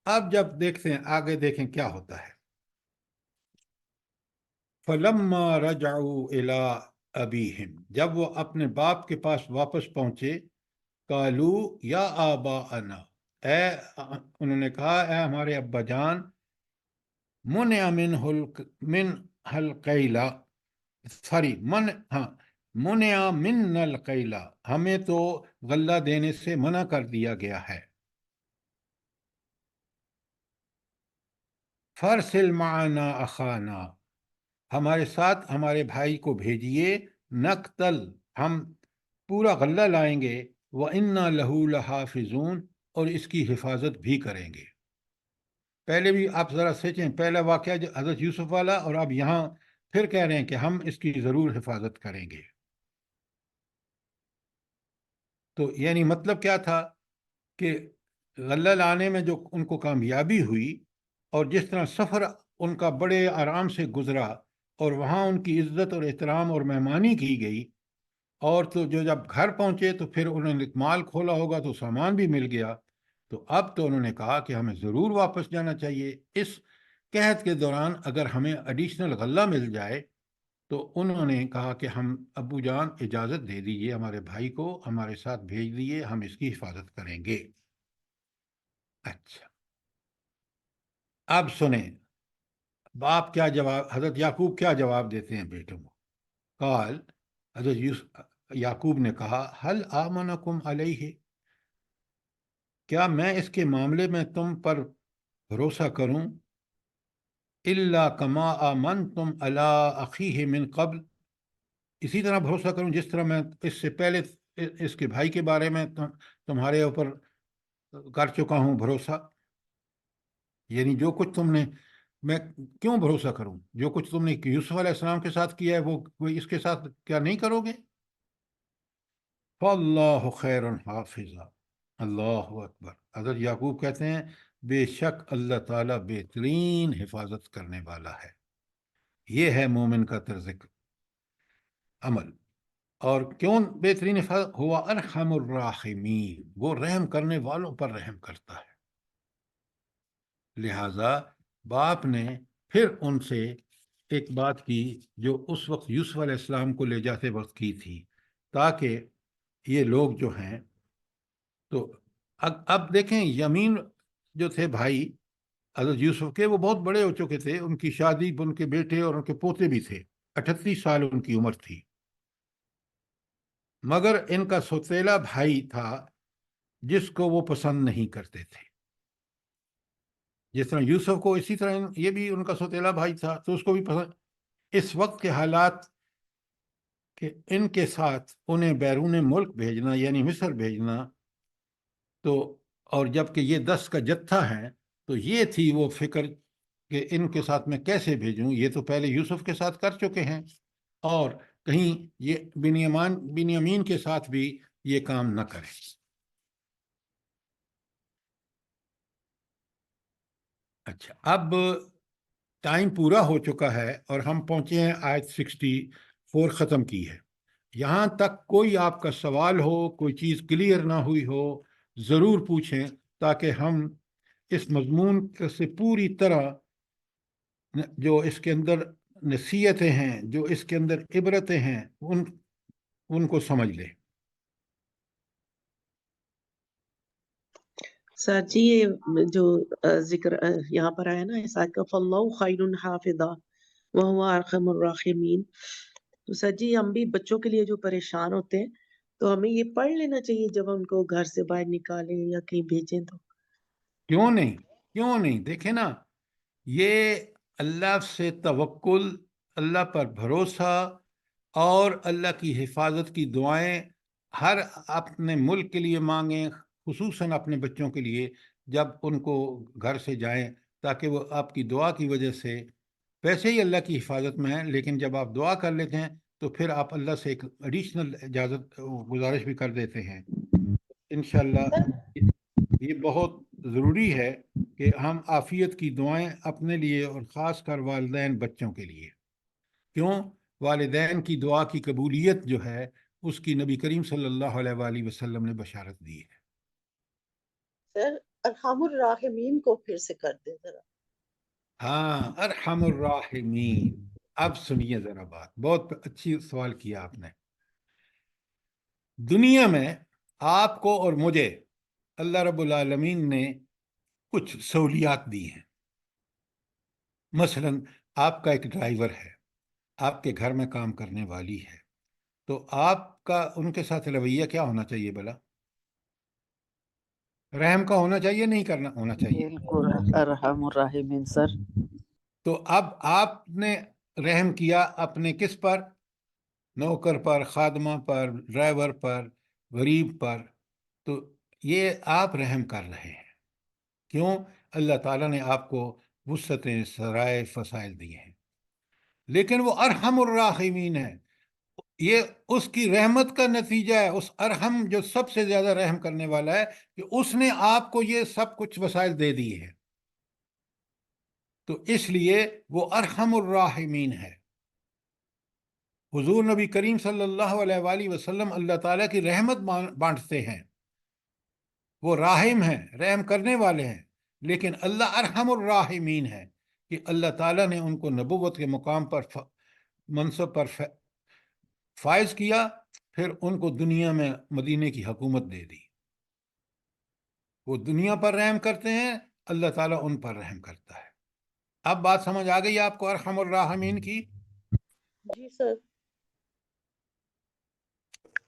Speaker 1: اب جب دیکھتے ہیں آگے، دیکھیں کیا ہوتا ہے۔ فَلَمَّا رَجَعُوا إِلَىٰ أَبِيهِمْ، جب وہ اپنے باپ کے پاس واپس پہنچے، قَالُوا يَا آبَاءَنَا، انہوں نے کہا، اے ہمارے ابا جان، مُنِعَ مِنْهَا الْقَيْلَ، مُنِعَ مِنَّا الْقَيْلَ، ہمیں تو غلہ دینے سے منع کر دیا گیا ہے۔ فَأَرْسِلْ مَعَنَا أَخَانَا، ہمارے ساتھ ہمارے بھائی کو بھیجیے، نقتل، ہم پورا غلہ لائیں گے، وَإِنَّا لَهُ لَحَافِظُونَ، اور اس کی حفاظت بھی کریں گے۔ پہلے بھی آپ ذرا سوچیں، پہلا واقعہ جو حضرت یوسف والا، اور اب یہاں پھر کہہ رہے ہیں کہ ہم اس کی ضرور حفاظت کریں گے۔ تو یعنی مطلب کیا تھا کہ غلہ لانے میں جو ان کو کامیابی ہوئی، اور جس طرح سفر ان کا بڑے آرام سے گزرا، اور وہاں ان کی عزت اور احترام اور مہمانی کی گئی، اور تو جو جب گھر پہنچے تو پھر انہوں نے مال کھولا ہوگا تو سامان بھی مل گیا، تو اب تو انہوں نے کہا کہ ہمیں ضرور واپس جانا چاہیے۔ اس قحط کے دوران اگر ہمیں ایڈیشنل غلہ مل جائے تو انہوں نے کہا کہ ہم ابو جان اجازت دے دیجئے، ہمارے بھائی کو ہمارے ساتھ بھیج دیجئے، ہم اس کی حفاظت کریں گے۔ اچھا، اب سنیں باپ کیا جواب، حضرت یعقوب کیا جواب دیتے ہیں بیٹوں کو۔ قال، حضرت یعقوب نے کہا، حل آمنکم علیہ، کیا میں اس کے معاملے میں تم پر بھروسہ کروں، الا کما آمنتم علی اخیہ من قبل، اسی طرح بھروسہ کروں جس طرح میں اس سے پہلے اس کے بھائی کے بارے میں تمہارے اوپر کر چکا ہوں بھروسہ۔ یعنی جو کچھ تم نے، میں کیوں بھروسہ کروں، جو کچھ تم نے یوسف علیہ السلام کے ساتھ کیا ہے وہ اس کے ساتھ کیا نہیں کرو گے؟ فاللہ خیر حافظا، اللہ اکبر۔ حضرت یعقوب کہتے ہیں بے شک اللہ تعالیٰ بہترین حفاظت کرنے والا ہے۔ یہ ہے مومن کا طرز عمل۔ اور کیوں بہترین حفاظت؟ ہوا ارحم الراحمین، وہ رحم کرنے والوں پر رحم کرتا ہے۔ لہذا باپ نے پھر ان سے ایک بات کی جو اس وقت یوسف علیہ السلام کو لے جاتے وقت کی تھی، تاکہ یہ لوگ جو ہیں، تو اب دیکھیں یمین جو تھے بھائی حضرت یوسف کے، وہ بہت بڑے ہو چکے تھے، ان کی شادی، ان کے بیٹے اور ان کے پوتے بھی تھے، 38 سال ان کی عمر تھی، مگر ان کا سوتیلا بھائی تھا جس کو وہ پسند نہیں کرتے تھے۔ جس طرح یوسف کو، اسی طرح یہ بھی ان کا سوتیلا بھائی تھا تو اس کو بھی پسند۔ اس وقت کے حالات کہ ان کے ساتھ انہیں بیرون ملک بھیجنا، یعنی مصر بھیجنا، تو اور جب کہ یہ 10 کا جتھا ہے، تو یہ تھی وہ فکر کہ ان کے ساتھ میں کیسے بھیجوں، یہ تو پہلے یوسف کے ساتھ کر چکے ہیں، اور کہیں یہ بنیامین کے ساتھ بھی یہ کام نہ کریں۔ اچھا، اب ٹائم پورا ہو چکا ہے اور ہم پہنچے ہیں آیت 64 ختم کی ہے۔ یہاں تک کوئی آپ کا سوال ہو، کوئی چیز کلیئر نہ ہوئی ہو، ضرور پوچھیں تاکہ ہم اس مضمون سے پوری طرح جو اس کے اندر نصیحتیں ہیں، جو اس کے اندر عبرتیں ہیں، ان کو سمجھ لیں۔
Speaker 5: سر جی یہ جو ذکر یہاں پر آیا نا اس آیت کا فَاللَّهُ خَيْرٌ حَافِظًا وَهُوَ أَرْحَمُ الرَّاحِمِينَ، تو سر جی ہم بھی بچوں کے لیے جو پریشان ہوتے ہیں تو ہمیں یہ پڑھ لینا چاہیے جب ہم کو گھر سے باہر نکالیں یا کہیں بھیجیں تو۔
Speaker 1: کیوں نہیں؟ دیکھیں نا، یہ اللہ سے توکل، اللہ پر بھروسہ اور اللہ کی حفاظت کی دعائیں ہر اپنے ملک کے لیے مانگیں، خصوصاً اپنے بچوں کے لیے جب ان کو گھر سے جائیں، تاکہ وہ آپ کی دعا کی وجہ سے ویسے ہی اللہ کی حفاظت میں ہیں، لیکن جب آپ دعا کر لیتے ہیں تو پھر آپ اللہ سے ایک ایڈیشنل اجازت گزارش بھی کر دیتے ہیں۔ انشاءاللہ یہ بہت ضروری ہے کہ ہم عافیت کی دعائیں اپنے لیے اور خاص کر والدین بچوں کے لیے، کیوں؟ والدین کی دعا کی قبولیت جو ہے اس کی نبی کریم صلی اللہ علیہ وآلہ وسلم نے بشارت دی ہے۔
Speaker 3: سر ارحم الراحمین کو پھر سے کر دیں ذرا۔
Speaker 1: ہاں، ارحم الراحمین۔ اب سنیے ذرا بات، بہت اچھی سوال کیا آپ نے۔ دنیا میں آپ کو اور مجھے اللہ رب العالمین نے کچھ سہولیات دی ہیں۔ مثلا آپ کا ایک ڈرائیور ہے، آپ کے گھر میں کام کرنے والی ہے، تو آپ کا ان کے ساتھ رویہ کیا ہونا چاہیے بلا؟ رحم کا ہونا چاہیے، نہیں کرنا ہونا چاہیے؟
Speaker 2: بالکل ارحم الراحمین سر۔
Speaker 1: تو اب آپ نے رحم کیا اپنے کس پر؟ نوکر پر، خادمہ پر، ڈرائیور پر، غریب پر، تو یہ آپ رحم کر رہے ہیں۔ کیوں؟ اللہ تعالیٰ نے آپ کو وسعتیں، سرائے، فضائل دیے ہیں، لیکن وہ ارحم الراحمین ہے۔ یہ اس کی رحمت کا نتیجہ ہے، اس ارحم جو سب سے زیادہ رحم کرنے والا ہے، کہ اس نے آپ کو یہ سب کچھ وسائل دے دیے ہیں، تو اس لیے وہ ارحم الراحمین ہے۔ حضور نبی کریم صلی اللہ علیہ وآلہ وسلم اللہ تعالیٰ کی رحمت بانٹتے ہیں، وہ راحم ہیں، رحم کرنے والے ہیں، لیکن اللہ ارحم الراحمین ہے کہ اللہ تعالیٰ نے ان کو نبوت کے مقام پر، منصب پر فائز کیا، پھر ان کو دنیا میں مدینے کی حکومت دے دی۔ وہ دنیا پر رحم کرتے ہیں، اللہ تعالیٰ ان پر رحم کرتا ہے۔ اب بات سمجھ آ گئی آپ کو ارحم الراحمین کی؟
Speaker 3: جی سر۔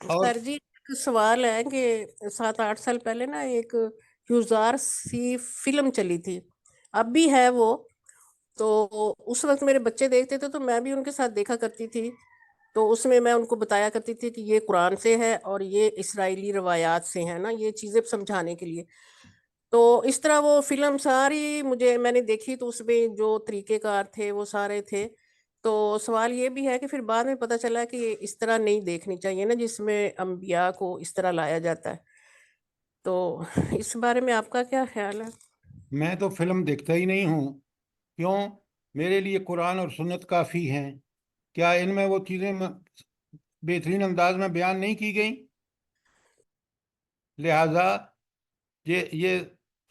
Speaker 1: اور
Speaker 6: سر جی ایک سوال ہے کہ 7-8 سال پہلے نا ایک یوزار سی فلم چلی تھی، اب بھی ہے وہ، تو اس وقت میرے بچے دیکھتے تھے تو میں بھی ان کے ساتھ دیکھا کرتی تھی، تو اس میں ان کو بتایا کرتی تھی کہ یہ قرآن سے ہے اور یہ اسرائیلی روایات سے ہیں نا، یہ چیزیں سمجھانے کے لیے۔ تو اس طرح وہ فلم ساری میں نے دیکھی، تو اس میں جو طریقہ کار تھے وہ سارے تھے۔ تو سوال یہ بھی ہے کہ پھر بعد میں پتہ چلا کہ اس طرح نہیں دیکھنی چاہیے نا، جس میں انبیاء کو اس طرح لایا جاتا ہے، تو اس بارے میں آپ کا کیا خیال ہے؟
Speaker 1: میں تو فلم دیکھتا ہی نہیں ہوں، کیوں؟ میرے لیے قرآن اور سنت کافی ہیں۔ کیا ان میں وہ چیزیں بہترین انداز میں بیان نہیں کی گئیں؟ لہذا یہ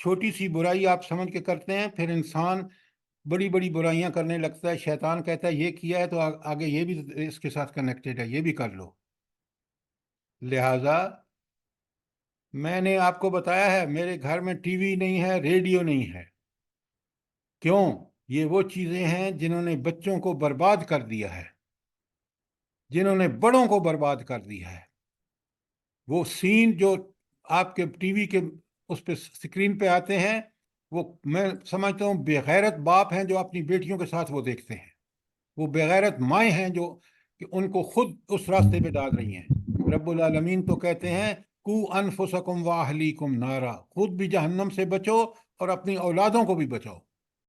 Speaker 1: چھوٹی سی برائی آپ سمجھ کے کرتے ہیں، پھر انسان بڑی بڑی برائیاں کرنے لگتا ہے۔ شیطان کہتا ہے یہ کیا ہے تو آگے یہ بھی اس کے ساتھ کنیکٹڈ ہے، یہ بھی کر لو۔ لہذا میں نے آپ کو بتایا ہے، میرے گھر میں ٹی وی نہیں ہے، ریڈیو نہیں ہے۔ کیوں؟ یہ وہ چیزیں ہیں جنہوں نے بچوں کو برباد کر دیا ہے، جنہوں نے بڑوں کو برباد کر دیا ہے۔ وہ سین جو آپ کے ٹی وی کے اس پہ سکرین پہ آتے ہیں، وہ میں سمجھتا ہوں بے غیرت باپ ہیں جو اپنی بیٹیوں کے ساتھ وہ دیکھتے ہیں، وہ بے غیرت مائیں ہیں جو کہ ان کو خود اس راستے پہ ڈال رہی ہیں۔ رب العالمین تو کہتے ہیں کو انفسکم واہلیکم نارا، خود بھی جہنم سے بچو اور اپنی اولادوں کو بھی بچاؤ۔